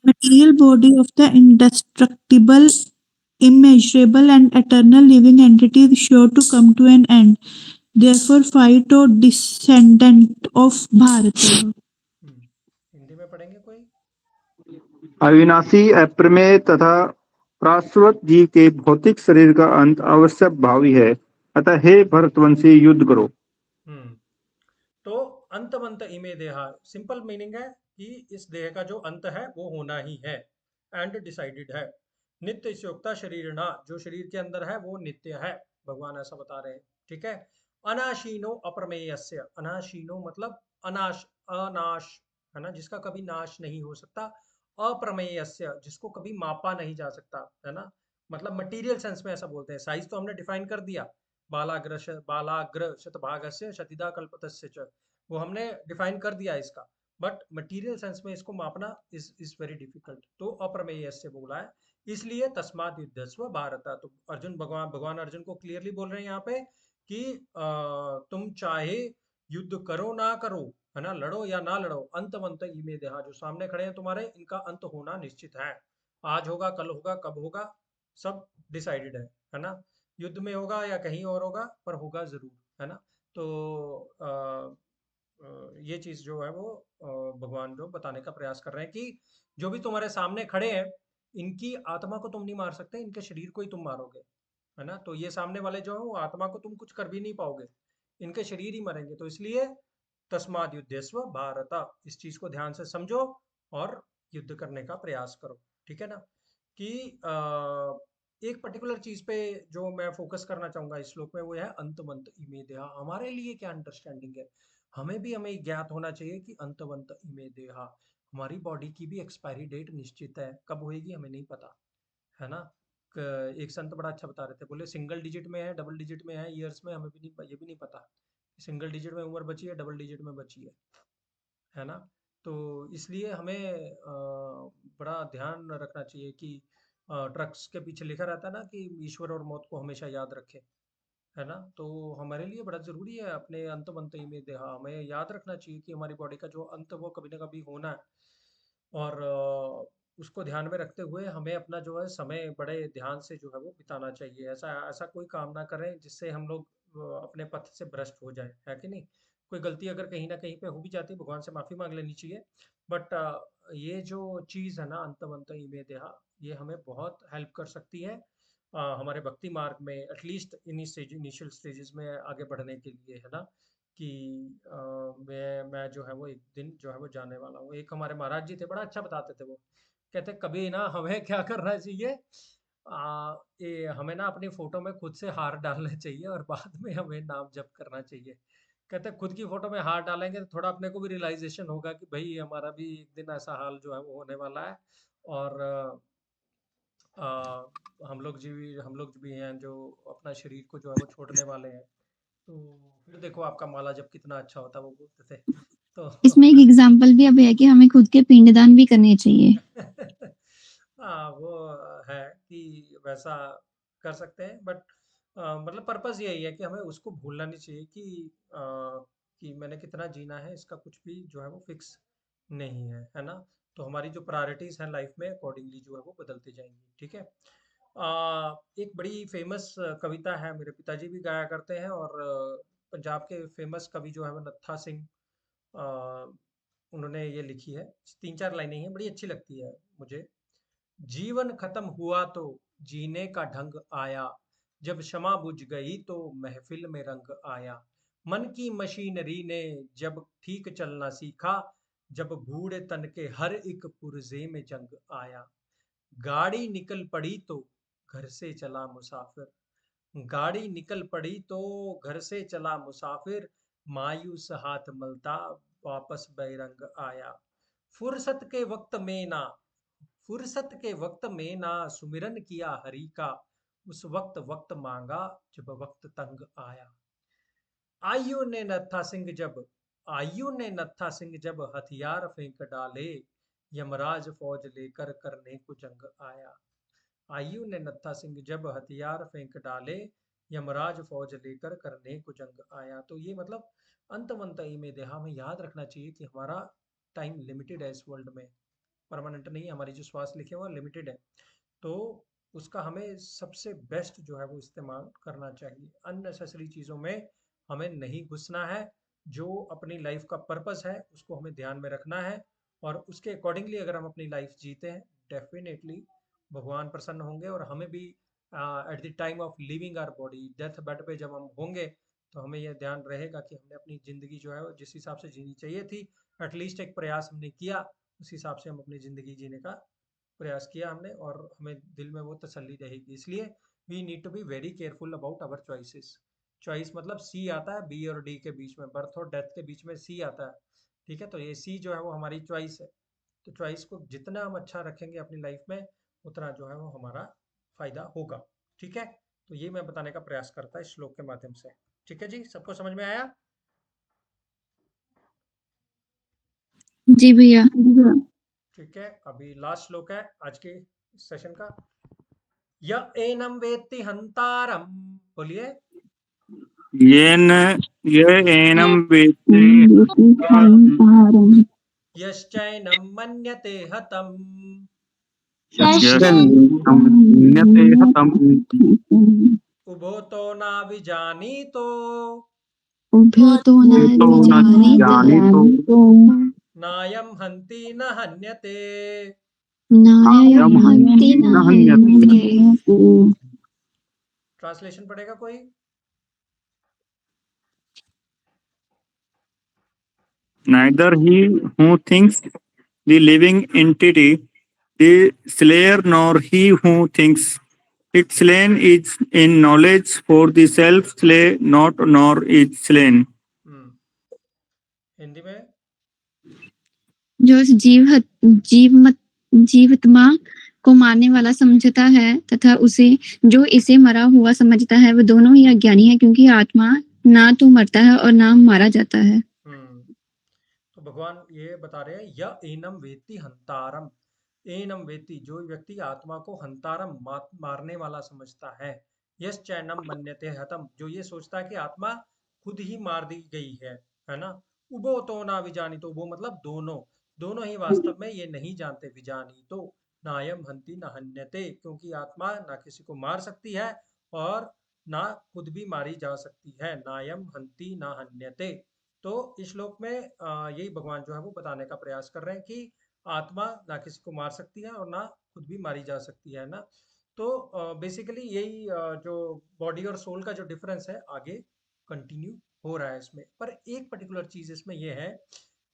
Material body of the indestructible, immeasurable, and eternal living entity is sure to come to an end. Therefore, fight, O descendant of Bharata. Hindi में पढ़ेंगे कोई? अविनाशी अप्रमेय तथा शाश्वत जीव के भौतिक शरीर का अंत अवश्य भावी है, अतः हे भरतवंशी युद्ध करो। हम्म तो अंतवंत इमे देहा, सिंपल मीनिंग है कि इस देह का जो अंत है वो होना ही है, एंड डिसाइडेड है। नित्य स्योक्ता शरीर ना, जो शरीर के अंदर है वो नित्य है, भगवान ऐसा बता रहे हैं। ठीक है। अनाशीनो अप्रमेयस्य, अनाशीनो मतलब अनाश, अनाश, है ना, जिसका कभी नाश नहीं हो सकता। अप्रमेयस्य, जिसको कभी मापा नहीं जा सकता, है ना। मतलब मटेरियल सेंस में ऐसा बोलते हैं। साइज तो हमने डिफाइन कर दिया, बालाग्र शतभागस्य शतिदा कल्पतस्य च, वो हमने डिफाइन कर दिया इसका। बट मटेरियल सेंस में इसको मापना इज वेरी डिफिकल्ट, तो अप्रमेय से बोला है। इसलिए तस्मात् युद्धस्व भारत, तो अर्जुन भगवान अर्जुन को क्लियरली बोल रहे हैं यहाँ पे कि तुम चाहे युद्ध करो ना करो, है ना, लड़ो या ना लड़ो, अंतवंत इमे देहा, जो सामने खड़े हैं तुम्हारे, इनका अंत होना निश्चित है। आज होगा, कल होगा, कब होगा, सब डिसाइडेड है ना। युद्ध में होगा या कहीं और होगा, पर होगा जरूर, है ना। तो ये चीज जो है वो भगवान जो बताने का प्रयास कर रहे हैं कि जो भी तुम्हारे सामने खड़े हैं, इनकी आत्मा को तुम नहीं मार सकते, इनके शरीर को ही तुम मारोगे, है ना। तो ये सामने वाले जो है वो आत्मा को तुम कुछ कर भी नहीं पाओगे, इनके शरीर ही मरेंगे। तो इसलिए तस्माद युद्धस्व भारत, इस चीज को ध्यान से समझो और युद्ध करने का प्रयास करो, ठीक है ना। कि एक पर्टिकुलर चीज पे जो मैं फोकस करना चाहूंगा इस श्लोक में, वो है अंतवंत इमे देहा। हमारे लिए क्या अंडरस्टैंडिंग है, हमें ज्ञात होना चाहिए कि अंतवंत इमे देहा, हमारी बॉडी की भी एक्सपायरी डेट निश्चित है, कब होएगी हमें नहीं पता, है ना। एक संत बड़ा अच्छा बता रहे थे, बोले सिंगल डिजिट में है, डबल डिजिट में है, ईयर्स में, हमें भी नहीं, ये भी नहीं पता सिंगल डिजिट में उम्र बची है, डबल डिजिट में बची है ना। तो इसलिए हमें बड़ा ध्यान रखना चाहिए कि ट्रक्स के पीछे लिखा रहता है ना कि ईश्वर और मौत को हमेशा याद रखें, है ना। तो हमारे लिए बड़ा ज़रूरी है अपने अंत में देहा, हमें याद रखना चाहिए कि हमारी बॉडी का जो अंत वो कभी ना कभी होना है। और उसको ध्यान में रखते हुए हमें अपना जो है समय बड़े ध्यान से जो है वो बिताना चाहिए। ऐसा ऐसा कोई काम ना करें जिससे हम लोग अपने पथ से भ्रष्ट हो जाए, है कि नहीं। कोई गलती अगर कहीं ना कहीं पे हो भी जाती है, भगवान से माफ़ी मांग लेनी चाहिए। बट ये जो चीज़ है ना अंत इमे देहा, ये हमें बहुत हेल्प कर सकती है हमारे भक्ति मार्ग में, एटलीस्ट इनिशियल स्टेजेस में आगे बढ़ने के लिए, है ना। कि मैं जो है वो एक दिन जो है वो जाने वाला हूँ। एक हमारे महाराज जी थे, बड़ा अच्छा बताते थे वो, कहते कभी ना हमें क्या करना चाहिए, ये हमें ना अपनी फोटो में खुद से हार डालना चाहिए और बाद में हमें नाम जप करना चाहिए। कहते खुद की फोटो में हार डालेंगे तो थोड़ा अपने को भी रियलाइजेशन होगा कि भाई हमारा भी एक दिन ऐसा हाल जो है वो होने वाला है। और हम लोग भी हैं जो अपना शरीर को जो है वो छोड़ने वाले हैं। तो फिर देखो आपका माला जब कितना अच्छा होता है, वो बोलते थे तो इसमें एक एग्जाम्पल भी अब है कि हमें खुद के पिंडदान भी करने चाहिए। हाँ वो है कि वैसा कर सकते हैं, बट मतलब पर्पस यही है कि हमें उसको भूलना नहीं चाहिए कि मैंने कितना जीना है, इसका कुछ भी जो है वो फिक्स नहीं है ना। तो हमारी जो प्रायोरिटीज हैं लाइफ में अकॉर्डिंगली जो है वो बदलती जाएंगी, ठीक है। एक बड़ी फेमस कविता है, मेरे पिताजी भी गाया करते हैं, और पंजाब के फेमस कवि जो है वो नत्था सिंह, अ, उन्होंने ये लिखी है। 3-4 लाइनें हैं, बड़ी अच्छी लगती है मुझे। जीवन खत्म हुआ तो जीने का ढंग आया, जब क्षमा बुझ गई तो महफिल में रंग आया। मन की मशीनरी ने जब ठीक चलना सीखा, जब बूढ़े तन के हर एक पुर्जे में जंग आया। गाड़ी निकल पड़ी तो घर से चला मुसाफिर, गाड़ी निकल पड़ी तो घर से चला मुसाफिर, मायूस हाथ मलता वापस बैरंग आया। फुर्सत के वक्त में ना फुर्सत के वक्त में ना सुमिरन किया हरि का, उस वक्त वक्त मांगा जब वक्त तंग आया। आयु ने नत्था सिंह जब आयु ने नत्था सिंह जब हथियार फेंक डाले, यमराज फौज लेकर करने को जंग आया। आयु ने नत्था सिंह जब हथियार फेंक डाले, यमराज फौज लेकर करने को जंग आया। तो ये मतलब अंतमंत में देहा, हमें याद रखना चाहिए कि हमारा टाइम लिमिटेड है इस वर्ल्ड में, परमानेंट नहीं है। हमारी जो श्वास लिखे हुआ लिमिटेड है, तो उसका हमें सबसे बेस्ट जो है वो इस्तेमाल करना चाहिए। अननेसेसरी चीज़ों में हमें नहीं घुसना है। जो अपनी लाइफ का पर्पस है उसको हमें ध्यान में रखना है, और उसके अकॉर्डिंगली अगर हम अपनी लाइफ जीते हैं, डेफिनेटली भगवान प्रसन्न होंगे। और हमें भी at the time of leaving our body, death bed पे जब हम होंगे, तो हमें यह ध्यान रहेगा कि हमने अपनी ज़िंदगी जो है वो जिस हिसाब से जीनी चाहिए थी, एटलीस्ट एक प्रयास हमने किया, उस हिसाब से हम अपनी ज़िंदगी जीने का प्रयास किया हमने, और हमें दिल में वो तसल्ली रहेगी। इसलिए we need to be very careful about our choices. Choice मतलब सी आता है, बी और डी के बीच में, बर्थ और डेथ के बीच में सी आता है, ठीक है। तो ये सी जो है वो हमारी चॉइस है। तो चॉइस को जितना हम अच्छा रखेंगे अपनी लाइफ में, उतना जो है वो हमारा फायदा होगा, ठीक है। तो ये मैं बताने का प्रयास करता है इस श्लोक के माध्यम से, ठीक है जी। सबको समझ में आया? जी भैया। ठीक है, अभी लास्ट श्लोक है आज के सेशन का। य एनम वेत्ति हंतारम, बोलिए। येन ये एनम वेत्ति यश्चैनम मन्यते हतम, यस्यन्यते हतम् उभो तो ना विजानी तो उभ्यो तो न तो न जाने तो नायम हंति न हन्यते। नायम हन्ति न हन्यते। ट्रांसलेशन पढ़ेगा कोई? neither he who thinks the living entity the slayer nor he who thinks it slain is in knowledge for the self slay not nor is slain. Hindi में जो इस जीवात्मा को मारने वाला समझता है तथा उसे जो इसे मरा हुआ समझता है, वो दोनों ही अज्ञानी है, क्योंकि आत्मा ना तो मरता है और ना मारा जाता है। तो भगवान ये बता रहे हैं, य एनम वेत्ति हंतारम। एनम वेत्ति, जो व्यक्ति आत्मा को हंतारम मारने वाला समझता है, यस चैनम मन्यते हतम, जो ये सोचता है कि आत्मा खुद ही मार दी गई है ना। उबो तो ना विजानी तो, उबो मतलब दोनों, दोनों ही वास्तव में ये नहीं जानते। विजानी तो नायम हंति न हन्यते, क्योंकि आत्मा ना किसी को मार सकती है और ना खुद भी मारी जा सकती है। नायम हंति न हन्यते। तो इस श्लोक में यही भगवान जो है वो बताने का प्रयास कर रहे हैं कि आत्मा ना किसी को मार सकती है और ना खुद भी मारी जा सकती है ना। तो बेसिकली यही जो बॉडी और सोल का जो डिफरेंस है आगे कंटिन्यू हो रहा है इसमें। पर एक पर्टिकुलर चीज इसमें यह है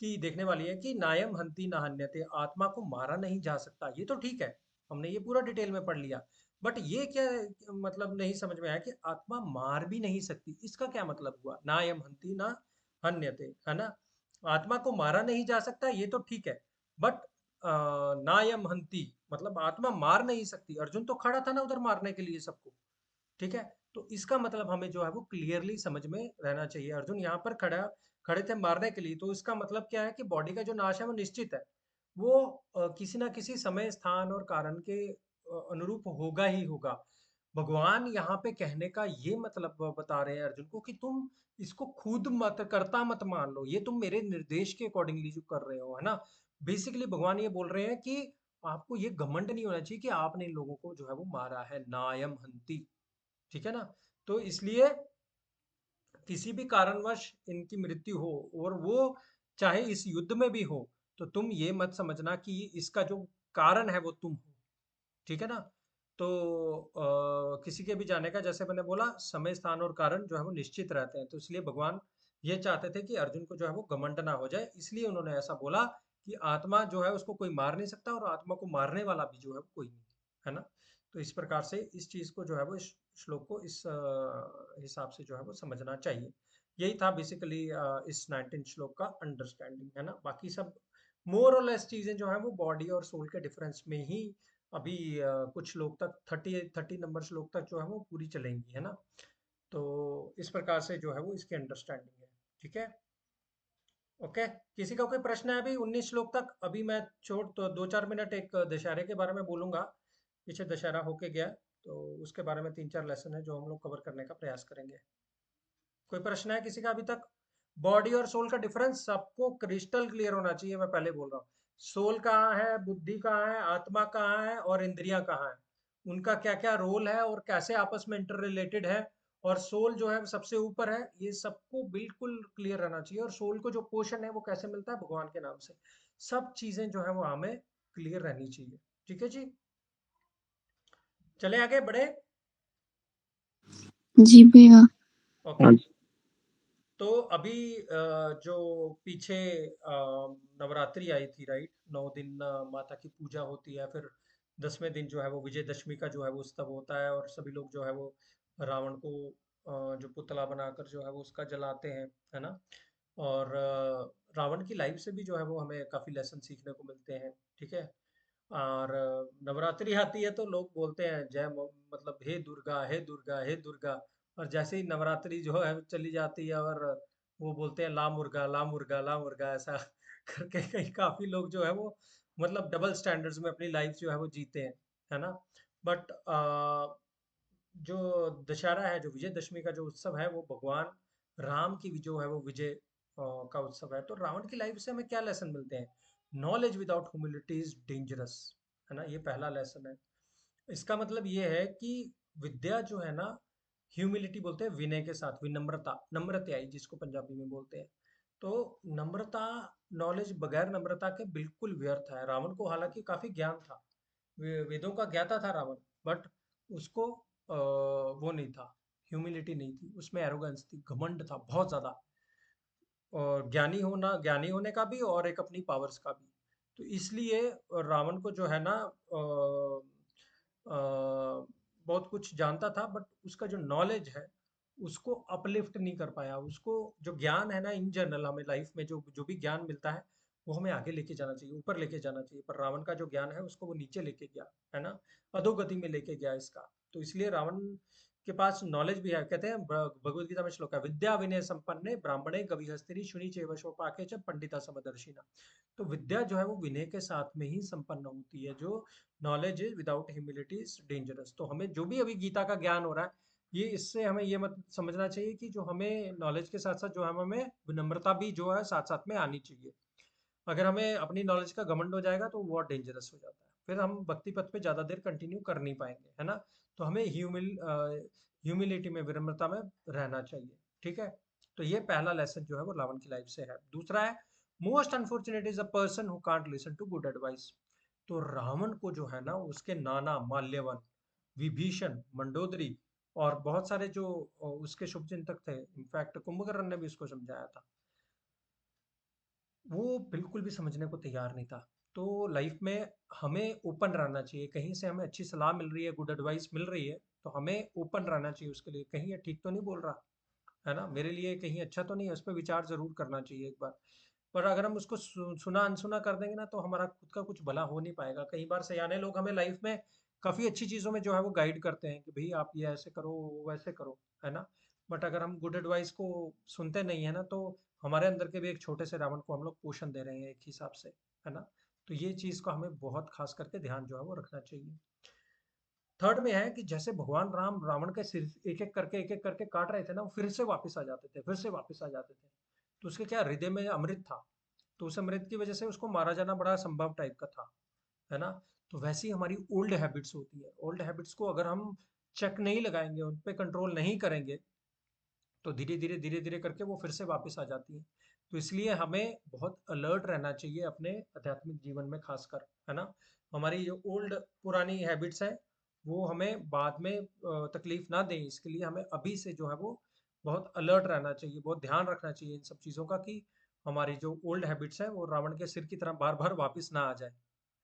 कि देखने वाली है कि नायम हंति न हन्यते, आत्मा को मारा नहीं जा सकता। ये तो ठीक है, हमने ये पूरा डिटेल में पढ़ लिया। बट ये क्या मतलब नहीं समझ में आया कि आत्मा मार भी नहीं सकती, इसका क्या मतलब हुआ? नायम हंति न हन्यते, है ना। आत्मा को मारा नहीं जा सकता, ये तो ठीक है, बट नायम हंति मतलब आत्मा मार नहीं सकती। अर्जुन तो खड़ा था ना उधर मारने के लिए सबको, ठीक है। तो इसका मतलब हमें जो है वो क्लियरली समझ में रहना चाहिए। अर्जुन यहाँ पर खड़े थे मारने के लिए, तो इसका मतलब क्या है कि बॉडी का जो नाश है वो निश्चित है। वो किसी ना किसी समय, स्थान और कारण के अनुरूप होगा ही होगा। भगवान यहाँ पे कहने का ये मतलब बता रहे हैं अर्जुन को कि तुम इसको खुद मत करता मत मान लो, ये तुम मेरे निर्देश के अकॉर्डिंगली जो कर रहे हो, है ना। बेसिकली भगवान ये बोल रहे हैं कि आपको ये घमंड नहीं होना चाहिए कि आपने इन लोगों को जो है वो मारा है। नायम हंति, ठीक है ना। तो इसलिए किसी भी कारणवश इनकी मृत्यु हो और वो चाहे इस युद्ध में भी हो, तो तुम ये मत समझना कि इसका जो कारण है वो तुम हो, ठीक है ना। तो किसी के भी जाने का, जैसे मैंने बोला, समय स्थान और कारण जो है वो निश्चित रहते हैं। तो इसलिए भगवान ये चाहते थे कि अर्जुन को जो है वो घमंड ना हो जाए, इसलिए उन्होंने ऐसा बोला कि आत्मा जो है उसको कोई मार नहीं सकता और आत्मा को मारने वाला भी जो है वो कोई नहीं, है ना। तो इस प्रकार से इस चीज को जो है वो इस श्लोक को इस हिसाब से जो है वो समझना चाहिए। यही था बेसिकली इस 19 श्लोक का अंडरस्टैंडिंग, है ना। बाकी सब मोर और लेस चीजें जो है वो बॉडी और सोल के डिफरेंस में ही अभी कुछ श्लोक तक 30 नंबर श्लोक तक जो है वो पूरी चलेंगी, है ना। तो इस प्रकार से जो है वो इसकी अंडरस्टैंडिंग है, ठीक है। ओके, किसी का कोई प्रश्न है अभी 19 श्लोक तक? अभी मैं छोड़ तो 2-4 मिनट एक दशहरे के बारे में बोलूंगा। पीछे दशहरा होके गया, तो उसके बारे में 3-4 लेसन है जो हम लोग कवर करने का प्रयास करेंगे। कोई प्रश्न है किसी का अभी तक? बॉडी और सोल का डिफरेंस सबको क्रिस्टल क्लियर होना चाहिए, मैं पहले बोल रहा हूँ। सोल कहाँ है, बुद्धि कहाँ है, आत्मा कहाँ है और इंद्रियां कहाँ है, उनका क्या क्या रोल है और कैसे आपस में इंटर रिलेटेड है। और सोल जो है वो सबसे ऊपर है, ये सबको बिल्कुल क्लियर रहना चाहिए। और सोल को जो पोषण है वो कैसे मिलता है? भगवान के नाम से। सब चीजें जो है वो हमें क्लियर रहनी चाहिए, ठीक है जी। चले आगे बढ़े। जी भैया। ओके, तो अभी जो पीछे नवरात्रि आई थी, राइट, 9 दिन माता की पूजा होती है, फिर 10वें दिन जो है वो विजयदशमी का जो है वो उत्सव होता है और सभी लोग जो है वो रावण को जो पुतला बनाकर जो है वो उसका जलाते हैं, है ना। और रावण की लाइफ से भी जो है वो हमें काफी लेसन सीखने को मिलते हैं, ठीक है। और नवरात्रि आती है तो लोग बोलते हैं मतलब हे दुर्गा हे दुर्गा हे दुर्गा। और जैसे ही नवरात्रि जो है चली जाती है और वो बोलते हैं ला मुर्गा ला मुर्गा ला मुर्गा, ऐसा करके कई काफी लोग जो है वो मतलब डबल स्टैंडर्ड्स में अपनी लाइफ जो है वो जीते हैं, है ना। बट जो दशहरा है, जो विजयदशमी का जो उत्सव है, वो भगवान राम की जो है वो विजय का उत्सव है। तो रावण की लाइफ से हमें क्या लेसन मिलते हैं? Knowledge without humility is dangerous, है ना। ये पहला लेसन है। इसका मतलब ये है कि विद्या जो है ना, ह्यूमिलिटी बोलते हैं विनय के साथ, विनम्रता, नम्रत्याई जिसको पंजाबी में बोलते हैं। तो नम्रता, नॉलेज बगैर नम्रता के बिल्कुल व्यर्थ है। रावण को हालांकि काफी ज्ञान था, वेदों का ज्ञाता था रावण, बट उसको वो नहीं था, ह्यूमिलिटी नहीं थी उसमें, एरोगेंस थी, घमंड था बहुत ज्यादा, और ज्ञानी होने का भी और एक अपनी पावर्स का भी। तो इसलिए रावण को जो है ना बहुत कुछ जानता था, बट उसका जो नॉलेज है उसको अपलिफ्ट नहीं कर पाया। उसको जो ज्ञान है ना, इन जनरल हमें लाइफ में जो जो भी ज्ञान मिलता है वो हमें आगे लेके जाना चाहिए, ऊपर लेके जाना चाहिए, पर रावण का जो ज्ञान है उसको वो नीचे लेके गया, है ना, अधोगति में लेके गया इसका। तो इसलिए रावण के पास नॉलेज भी है। कहते हैं भगवत गीता में श्लोक है, विद्या विनय संपन्ने ब्राह्मणे गविहस्तिनि शुनि चैव स्वपाके च पंडिता समदर्शिना। तो विद्या जो है वो विनय के साथ में ही संपन्न होती है। जो knowledge is without humility is dangerous. तो हमें जो भी अभी गीता का ज्ञान हो रहा है, ये इससे हमें ये मत समझना चाहिए कि जो हमें नॉलेज के साथ साथ जो है हमें विनम्रता भी जो है साथ साथ में आनी चाहिए। अगर हमें अपनी नॉलेज का घमंड हो जाएगा तो वो बहुत डेंजरस हो जाता है, फिर हम भक्ति पथ पे ज्यादा देर कंटिन्यू कर नहीं पाएंगे, है ना। तो हमें ह्यूमिलिटी में, विनम्रता में रहना चाहिए, ठीक है। तो ये पहला लेसन जो है वो रावण की लाइफ से है। दूसरा है, most unfortunate is a person who can't listen to good advice. तो रावण को जो है ना उसके नाना माल्यवन, विभीषण, मंडोदरी और बहुत सारे जो उसके शुभचिंतक थे, इनफैक्ट कुंभकर्ण ने भी उसको समझाया था, वो बिल्कुल भी समझने को तैयार नहीं था। तो लाइफ में हमें ओपन रहना चाहिए, कहीं से हमें अच्छी सलाह मिल रही है, गुड एडवाइस मिल रही है, तो हमें ओपन रहना चाहिए उसके लिए, कहीं ये ठीक तो नहीं बोल रहा, है ना, मेरे लिए कहीं अच्छा तो नहीं है, उस पर विचार जरूर करना चाहिए एक बार। पर अगर हम उसको सुना अनसुना कर देंगे ना, तो हमारा खुद का कुछ भला हो नहीं पाएगा। कई बार सयाने लोग हमें लाइफ में काफी अच्छी चीजों में जो है वो गाइड करते हैं कि भाई आप ये ऐसे करो, वैसे करो, है ना। बट अगर हम गुड एडवाइस को सुनते नहीं है ना, तो हमारे अंदर के भी एक छोटे से रावण को हम लोग पोषण दे रहे हैं एक हिसाब से, है ना। तो ये चीज को हमें बहुत खास करके ध्यान जो है वो रखना चाहिए। थर्ड में है कि जैसे भगवान राम रावण के सिर एक एक करके काट रहे थे ना, वो फिर से वापस आ जाते थे, फिर से वापस आ जाते थे। तो उसके क्या, हृदय में अमृत था, तो उस अमृत की वजह से उसको मारा जाना बड़ा संभव टाइप का था, है ना। तो वैसी हमारी ओल्ड हैबिट्स होती है, ओल्ड हैबिट्स को अगर हम चेक नहीं लगाएंगे, उन पे कंट्रोल नहीं करेंगे, तो धीरे धीरे करके वो फिर से वापस आ जाती है। तो इसलिए हमें बहुत अलर्ट रहना चाहिए अपने आध्यात्मिक जीवन में खासकर, है ना। हमारी जो ओल्ड पुरानी हैबिट्स हैं वो हमें बाद में तकलीफ ना दें, इसके लिए हमें अभी से जो है वो बहुत अलर्ट रहना चाहिए, बहुत ध्यान रखना चाहिए इन सब चीज़ों का, कि हमारी जो ओल्ड हैबिट्स हैं वो रावण के सिर की तरह बार बार वापस ना आ जाए,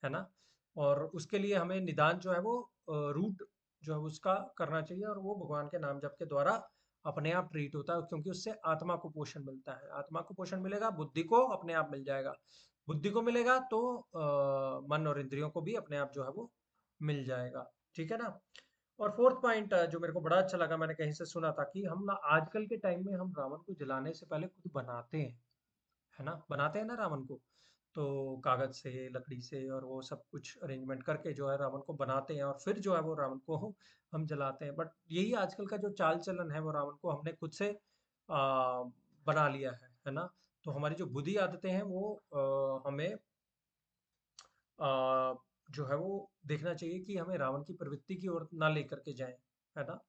है ना। और उसके लिए हमें निदान जो है वो रूट जो है उसका करना चाहिए, और वो भगवान के नाम जप के द्वारा अपने आप ट्रीट होता है, क्योंकि उससे आत्मा को पोषण मिलता है। आत्मा को पोषण मिलेगा, बुद्धि को अपने आप मिल जाएगा, बुद्धि को मिलेगा तो मन और इंद्रियों को भी अपने आप जो है वो मिल जाएगा, ठीक है ना। और फोर्थ पॉइंट जो मेरे को बड़ा अच्छा लगा, मैंने कहीं से सुना था कि हम ना आजकल के टाइम में हम रावण को जलाने से पहले खुद बनाते हैं, है ना, बनाते हैं ना रावण को। तो कागज से, लकड़ी से, और वो सब कुछ अरेंजमेंट करके जो है रावण को बनाते हैं, और फिर जो है वो रावण को हम जलाते हैं। बट यही आजकल का जो चाल चलन है, वो रावण को हमने खुद से बना लिया है ना। तो हमारी जो बुरी आदतें हैं वो हमें जो है वो देखना चाहिए कि हमें रावण की प्रवृत्ति की ओर ना लेकर के जाएं, है ना।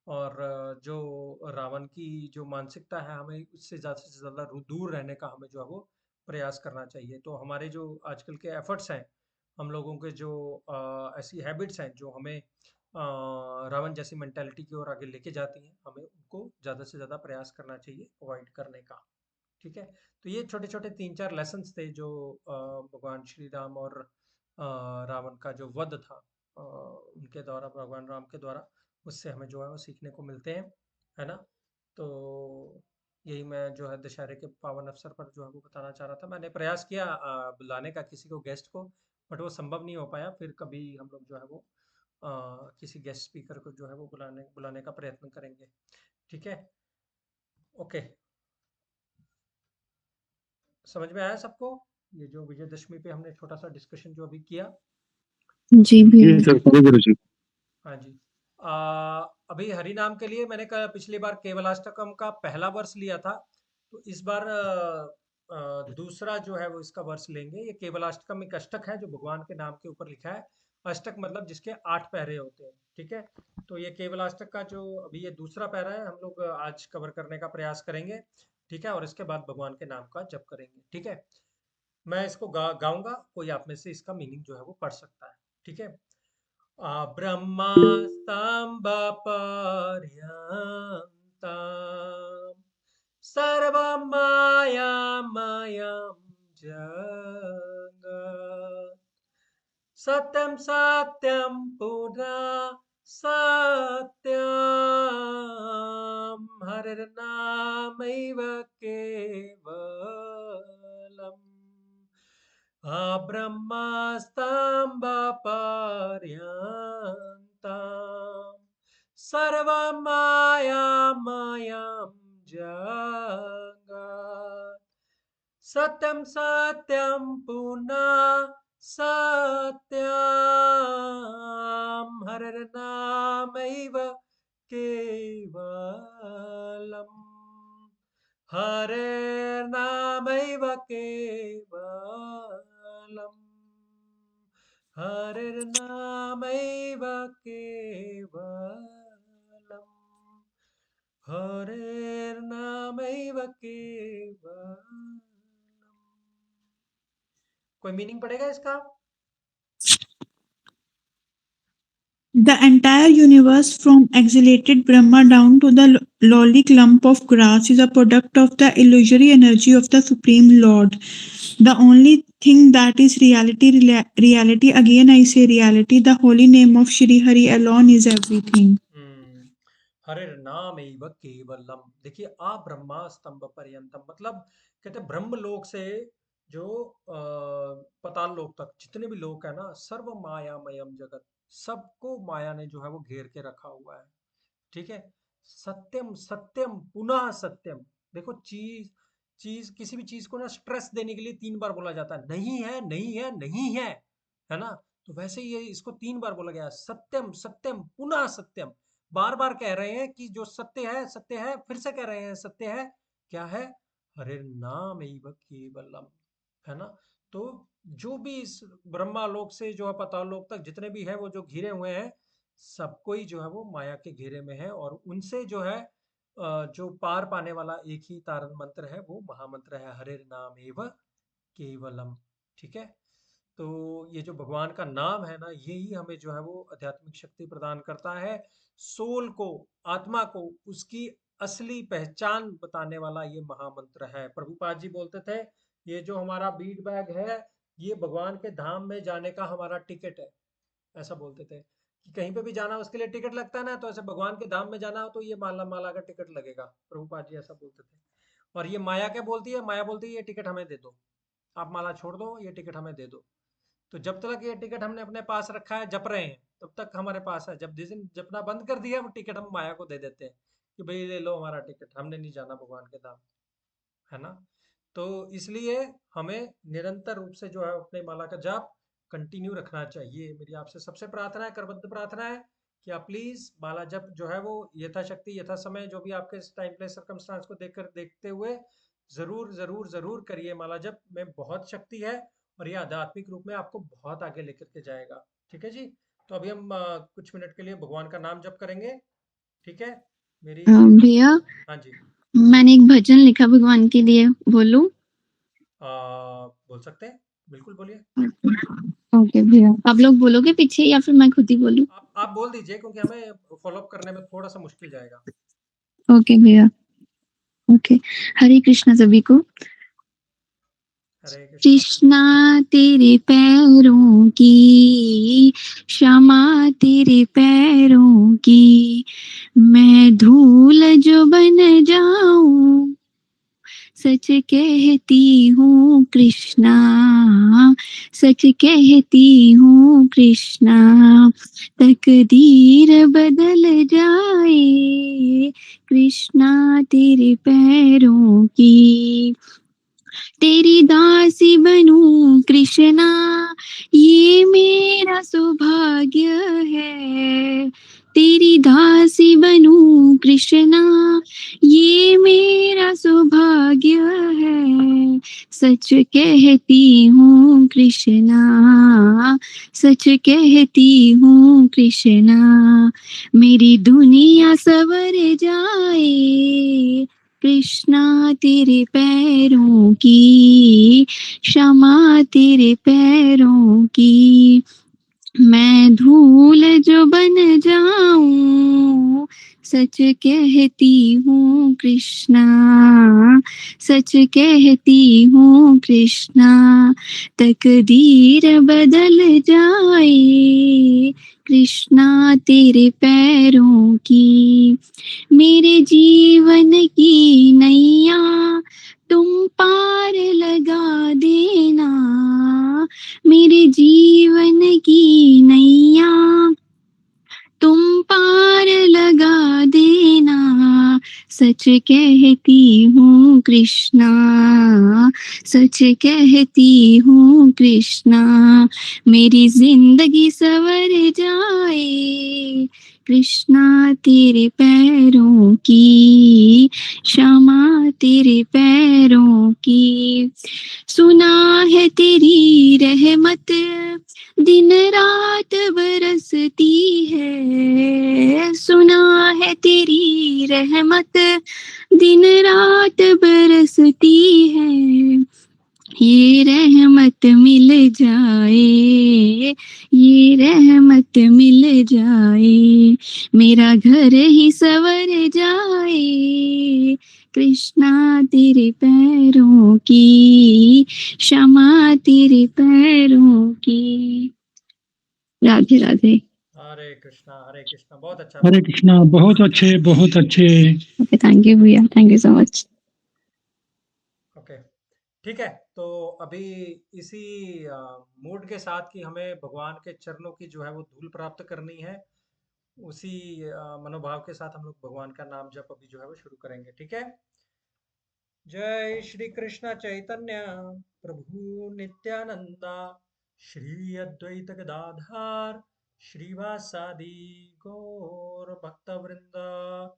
और जो रावण की जो मानसिकता है, हमें उससे ज़्यादा से ज़्यादा दूर रहने का हमें जो है वो प्रयास करना चाहिए। तो हमारे जो आजकल के एफर्ट्स हैं, हम लोगों के जो ऐसी हैबिट्स हैं जो हमें रावण जैसी मेंटालिटी की ओर आगे लेके जाती हैं, हमें उनको ज़्यादा से ज़्यादा प्रयास करना चाहिए अवॉइड करने का, ठीक है। तो ये छोटे छोटे 3-4 लेसन्स थे जो भगवान श्री राम और रावण का जो वध था उनके द्वारा, भगवान राम के द्वारा, उससे हमें जो है वो सीखने को मिलते हैं, है ना। तो यही मैं जो है दशहरे के पावन अवसर पर जो है वो बताना चाह रहा था। मैंने प्रयास किया बुलाने का किसी को, गेस्ट को, बट वो संभव नहीं हो पाया। फिर कभी हम लोग जो है वो किसी गेस्ट स्पीकर को जो है वो बुलाने बुलाने का प्रयत्न करेंगे, ठीक है। ओके, समझ में आया सबको, ये जो विजयदशमी पे हमने छोटा सा डिस्कशन जो अभी किया। जी जी भैया। सर, जरूर गुरु जी। हाँ जी। अभी हरि नाम के लिए मैंने पिछली बार केवलाष्टकम का पहला वर्ष लिया था, तो इस बार दूसरा जो है वो इसका वर्ष लेंगे। ये केवलाष्टकम एक अष्टक है जो भगवान के नाम के ऊपर लिखा है, अष्टक मतलब जिसके 8 पैरे होते हैं, ठीक है। तो ये केवलाष्टक का जो अभी ये दूसरा पैरा है, हम लोग आज कवर करने का प्रयास करेंगे, ठीक है। और इसके बाद भगवान के नाम का जप करेंगे, ठीक है। मैं इसको गाऊंगा, कोई आप में से इसका मीनिंग जो है वो पढ़ सकता है, ठीक है। ब्रह्मास्तम्भपर्यन्तं सर्वमायामयं जगत् सत्यं सत्यं पुनः सत्यं हरिर्नामैव केवलम् ब्रह्मास्तम्भपर्यन्तं सर्वमायामयं जगत् सत्यं सत्यं पुनः सत्यं हरिर्नामैव केवलम् हरिर्नामैव केवलम् हरिर्नामैव केवलम् हरिर्नामैव केवलम्। कोई मीनिंग पड़ेगा इसका? The entire universe, from exalted Brahma down to the lowly clump of grass, is a product of the illusory energy of the Supreme Lord. The only thing that is reality, again I say reality, the holy name of Shri Hari alone is everything. हरिर्नाम एव केवलम। देखिए, आ ब्रह्मा स्तंभ पर्यंतम मतलब कहते ब्रह्मलोक से जो पताल लोक तक जितने भी लोक है ना, सर्व मायामयम जगत, सबको माया ने जो है वो घेर के रखा हुआ है, ठीक है। सत्यम सत्यम पुनः सत्यम। देखो, चीज चीज किसी भी चीज को ना स्ट्रेस देने के लिए 3 बार बोला जाता है, नहीं है नहीं है नहीं है ना। तो वैसे ही ये इसको 3 बार बोला गया, सत्यम सत्यम पुनः सत्यम। बार बार कह रहे हैं कि जो सत्य है, फिर से कह रहे हैं सत्य है। क्या है? हरे नाम केवलम, है ना। तो जो भी इस ब्रह्मालोक से जो है पाताल लोक तक जितने भी है वो जो घिरे हुए हैं, सबको ही जो है वो माया के घेरे में है। और उनसे जो है जो पार पाने वाला एक ही तारण मंत्र है, वो महामंत्र है हरे नाम एव केवलम, ठीक है। तो ये जो भगवान का नाम है ना, यही हमें जो है वो आध्यात्मिक शक्ति प्रदान करता है, सोल को, आत्मा को उसकी असली पहचान बताने वाला ये महामंत्र है। प्रभुपाद जी बोलते थे, ये जो हमारा बीड बैग है, ये भगवान के धाम में जाने का हमारा टिकट है। ऐसा बोलते थे कि कहीं पे भी जाना उसके लिए टिकट लगता है ना, तो ऐसे भगवान के धाम में जाना हो तो ये माला माला का टिकट लगेगा। प्रभुपाद जी ऐसा बोलते थे। और ये माया क्या बोलती है? माया बोलती है ये टिकट हमें दे दो, आप माला छोड़ दो, ये टिकट हमें दे दो। तो जब तक ये टिकट हमने अपने पास रखा है, जप रहे हैं, तब तक हमारे पास है। जब जिस दिन जपना बंद कर दिया, वो टिकट हम माया को दे देते हैं कि भाई ले लो हमारा टिकट, हमने नहीं जाना भगवान के धाम, है ना। तो इसलिए हमें निरंतर रूप से जो है अपने माला का जाप कंटिन्यू रखना चाहिए। मेरी आपसे सबसे प्रार्थना है, करबद्ध प्रार्थना है कि आप प्लीज माला जप जो है वो यथाशक्ति यथा समय जो भी आपके टाइम प्लेस सर्कमस्टांस को देखते हुए जरूर जरूर जरूर करिए। माला जप में बहुत शक्ति है और ये आध्यात्मिक रूप में आपको बहुत आगे लेकर के जाएगा, ठीक है जी। तो अभी हम कुछ मिनट के लिए भगवान का नाम जप करेंगे, ठीक है। मेरी भैया, हाँ जी, मैंने एक भजन लिखा भगवान के लिए, बोलूं? बोल सकते हैं, बिल्कुल बोलिए। ओके भैया, आप लोग बोलोगे पीछे या फिर मैं खुद ही बोलूं? आप बोल दीजिए, क्योंकि हमें फॉलो अप करने में थोड़ा सा मुश्किल जाएगा। ओके भैया, ओके। हरे कृष्णा सभी को। हरे कृष्णा। कृष्णा तेरे पैरों की, क्षमा तेरे पैरों की, मैं धूल जो बन जाऊं, सच कहती हूँ कृष्णा, सच कहती हूँ कृष्णा, तकदीर बदल जाए कृष्णा तेरे पैरों की। तेरी दासी बनूं कृष्णा, ये मेरा सौभाग्य है। तेरी दासी बनूं कृष्णा, ये मेरा सौभाग्य है। सच कहती हूँ कृष्णा, सच कहती हूँ कृष्णा, मेरी दुनिया सवर जाए कृष्णा तेरे पैरों की, क्षमा तेरे पैरों की, मैं धूल जो बन जाऊं, सच कहती हूँ कृष्णा, सच कहती हूँ कृष्णा, तकदीर बदल जाए कृष्णा तेरे पैरों की, मेरे जीवन की नैया तुम पार लगा देना, मेरे जीवन की नैया तुम पार लगा देना, सच कहती हूँ कृष्णा, सच कहती हूँ कृष्णा, मेरी जिंदगी सवर जाए कृष्णा तेरे पैरों की, क्षमा तेरे पैरों की, सुना है तेरी रहमत दिन रात बरसती है, सुना है तेरी रहमत दिन रात बरसती है, ये रहमत मिल जाए, ये रहमत मिल जाए, मेरा घर ही सवर जाए कृष्णा तेरे पैरों की, क्षमा तेरे पैरों की। राधे राधे। हरे कृष्णा, बहुत अच्छा हरे बहुत कृष्णा, बहुत अच्छे, बहुत अच्छे। थैंक यू भैया, thank you so much. Okay. ठीक है, तो अभी इसी मूड के साथ कि हमें भगवान के चरणों की जो है वो धूल प्राप्त करनी है, उसी मनोभाव के साथ हम लोग भगवान का नाम जप अभी जो है वो शुरू करेंगे। ठीक है। जय श्री कृष्ण चैतन्य प्रभु नित्यानंदा, श्री अद्वैत गदाधार श्रीवासादि गौर भक्त वृंदा।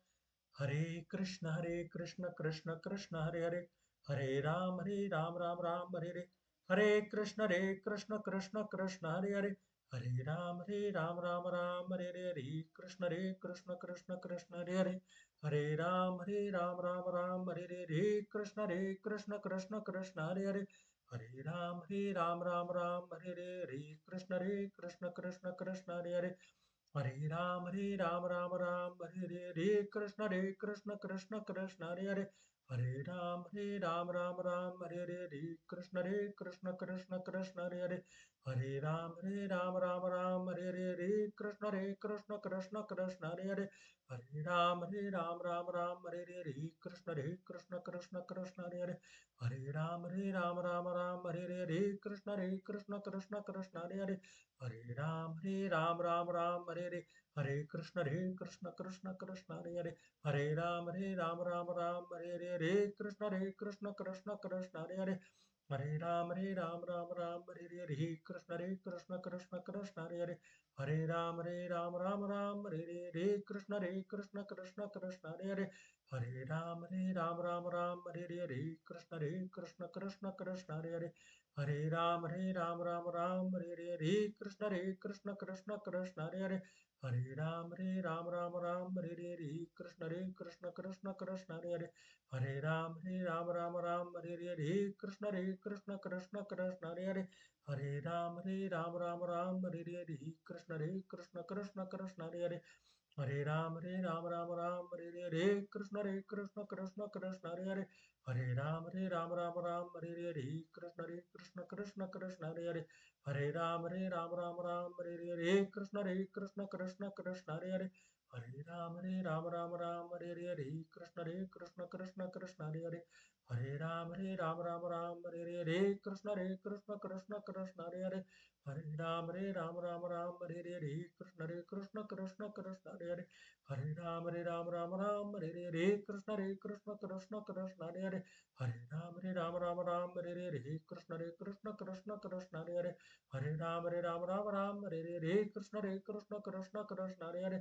हरे कृष्ण कृष्ण कृष्ण हरे हरे, हरे राम राम राम हरे हरे, हरे कृष्ण कृष्ण कृष्ण हरे हरे, हरे राम राम राम हरे हरे, हरे कृष्ण कृष्ण कृष्ण हरे हरे, हरे राम राम राम हरे हरे, हरे कृष्ण कृष्ण कृष्ण हरे हरे, हरे राम राम राम हरे हरे, हरे कृष्ण कृष्ण कृष्ण हरे हरे, हरे राम राम राम हरे हरे, हरे कृष्ण कृष्ण कृष्ण हरे हरे, हरे राम राम राम हरे हरे, हरे कृष्ण कृष्ण कृष्ण हरे हरे, हरे राम राम हरे हरे, हरे कृष्ण कृष्ण कृष्ण हरे हरे, हरे राम राम हरे हरे, हरे कृष्ण कृष्ण कृष्ण हरे हरे, हरे राम राम हरे हरे, हरे कृष्ण कृष्ण कृष्ण हरे हरे, हरे राम राम हरे हरे, हरे कृष्ण कृष्ण कृष्ण हरे हरे, हरे राम राम हरे हरे, हरे कृष्ण कृष्ण कृष्ण हरे हरे, हरे राम राम हरे हरे, हरे कृष्ण कृष्ण कृष्ण हरे हरे, हरे राम राम हरे हरे, हरे कृष्ण कृष्ण कृष्ण हरे हरे, हरे राम राम हरे हरे, हरे कृष्ण कृष्ण कृष्ण हरे हरे, हरे राम राम हरे हरे, हरे कृष्ण कृष्ण कृष्ण हरे हरे, हरे राम राम हरे हरे, हरे कृष्ण कृष्ण कृष्ण हरे हरे, हरे राम राम हरे हरे, हरे कृष्ण कृष्ण कृष्ण हरे हरे, हरे राम राम हरे हरे, हरे कृष्ण कृष्ण कृष्ण हरे हरे, हरे राम राम हरे हरे, हरे कृष्ण कृष्ण कृष्ण हरे हरे, हरे राम राम हरे हरे, हरे कृष्ण कृष्ण कृष्ण हरे हरे, हरे राम राम हरे हरे, हरे कृष्ण कृष्ण कृष्ण हरे हरे, हरे राम राम हरे हरे, हरे कृष्ण कृष्ण कृष्ण हरे हरे, हरे राम राम हरे हरे, हरे कृष्ण कृष्ण कृष्ण हरे हरे, हरे राम राम हरे हरे, हरे कृष्ण कृष्ण कृष्ण हरे हरे, हरे राम राम हरे हरे, हरे कृष्ण कृष्ण कृष्ण हरे हरे, हरे राम राम हरे हरे, हरे कृष्ण कृष्ण कृष्ण हरे हरे, हरे राम राम हरे हरे, हरे कृष्ण कृष्ण कृष्ण हरे हरे,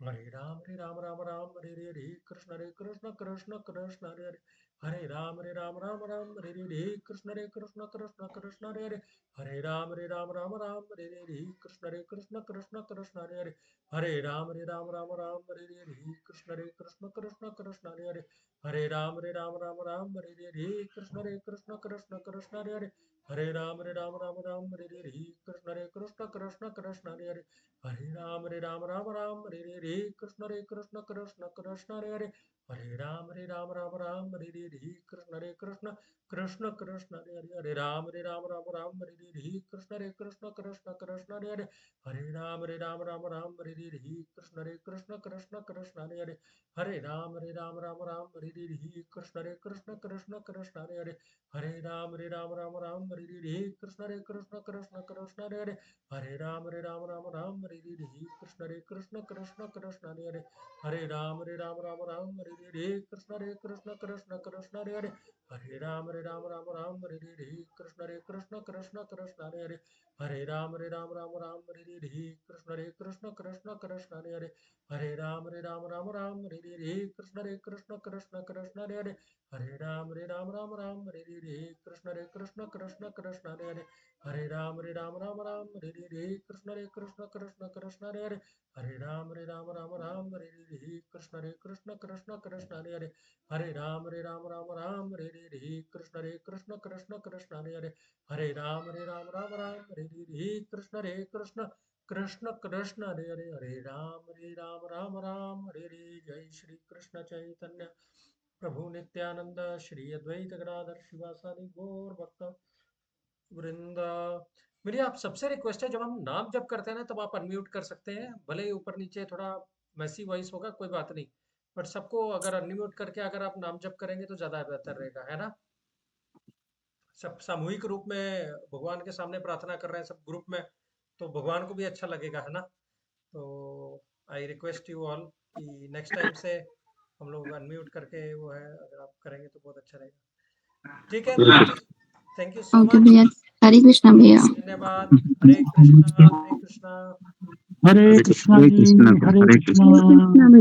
हरे राम राम राम हरे हरे कृष्ण कृष्ण कृष्ण कृष्ण हरे राम राम राम हरे हरे कृष्ण कृष्ण कृष्ण कृष्ण हरे राम राम हरे हरे कृष्ण कृष्ण कृष्ण हरे राम राम हरे हरे कृष्ण कृष्ण कृष्ण हरे राम राम हरे हरे कृष्ण कृष्ण कृष्ण हरे राम राम हरे हरे कृष्ण कृष्ण कृष्ण हरे राम राम हरे हरे कृष्ण कृष्ण कृष्ण हरे राम राम हरे हरे कृष्ण कृष्ण कृष्ण हरे राम राम हरे हरे कृष्ण कृष्ण कृष्ण हरे राम राम हरे हरे कृष्ण कृष्ण कृष्ण हरे राम राम हरे हरे कृष्ण कृष्ण कृष्ण हरे राम राम हरे हरे कृष्ण कृष्ण कृष्ण हरे राम राम हरे हरे कृष्ण कृष्ण हरे राम राम हरे हरे कृष्ण कृष्ण कृष्ण हरे राम राम हरे हरे कृष्ण कृष्ण कृष्ण हरे राम राम हरे हरे कृष्ण कृष्ण कृष्ण हरे राम राम हरे हरे कृष्ण कृष्ण कृष्ण हरे राम राम हरे हरे कृष्ण कृष्ण कृष्ण हरे राम राम हरे हरे कृष्ण कृष्ण कृष्ण हरे राम राम हरे हरे कृष्ण कृष्ण कृष्ण हरे राम राम हरे हरे कृष्ण कृष्ण कृष्ण हरे राम राम हरे हरे कृष्ण कृष्ण कृष्ण हरे राम राम हरे हरे। जय श्री कृष्ण चैतन्य प्रभु नित्यानंद श्री अद्वैत गदाधर शिवासादि गौर भक्त वृंदा। मेरी आप सबसे रिक्वेस्ट है, जब हम नाम जप करते हैं ना तब आप अनम्यूट कर सकते हैं, भले ही ऊपर नीचे थोड़ा मैसी वॉइस होगा कोई बात नहीं, बट सबको अगर अनम्यूट करके अगर आप नाम जप करेंगे तो ज्यादा बेहतर रहेगा, है ना। सब सामूहिक रूप में भगवान के सामने प्रार्थना कर रहे हैं सब ग्रुप में, तो भगवान को भी अच्छा लगेगा, है ना। तो आई रिक्वेस्ट यू ऑल कि नेक्स्ट टाइम से हम लोग अनम्यूट करके वो है अगर आप करेंगे तो बहुत अच्छा रहेगा। ठीक है, thank you so okay much, भैया, हरे कृष्णा भैया। धन्यवाद। हरे कृष्णा हरे कृष्णा। हरे हरे कृष्णा कृष्ण जी, हरे हरे कृष्ण। कृष्णा। कृष्ण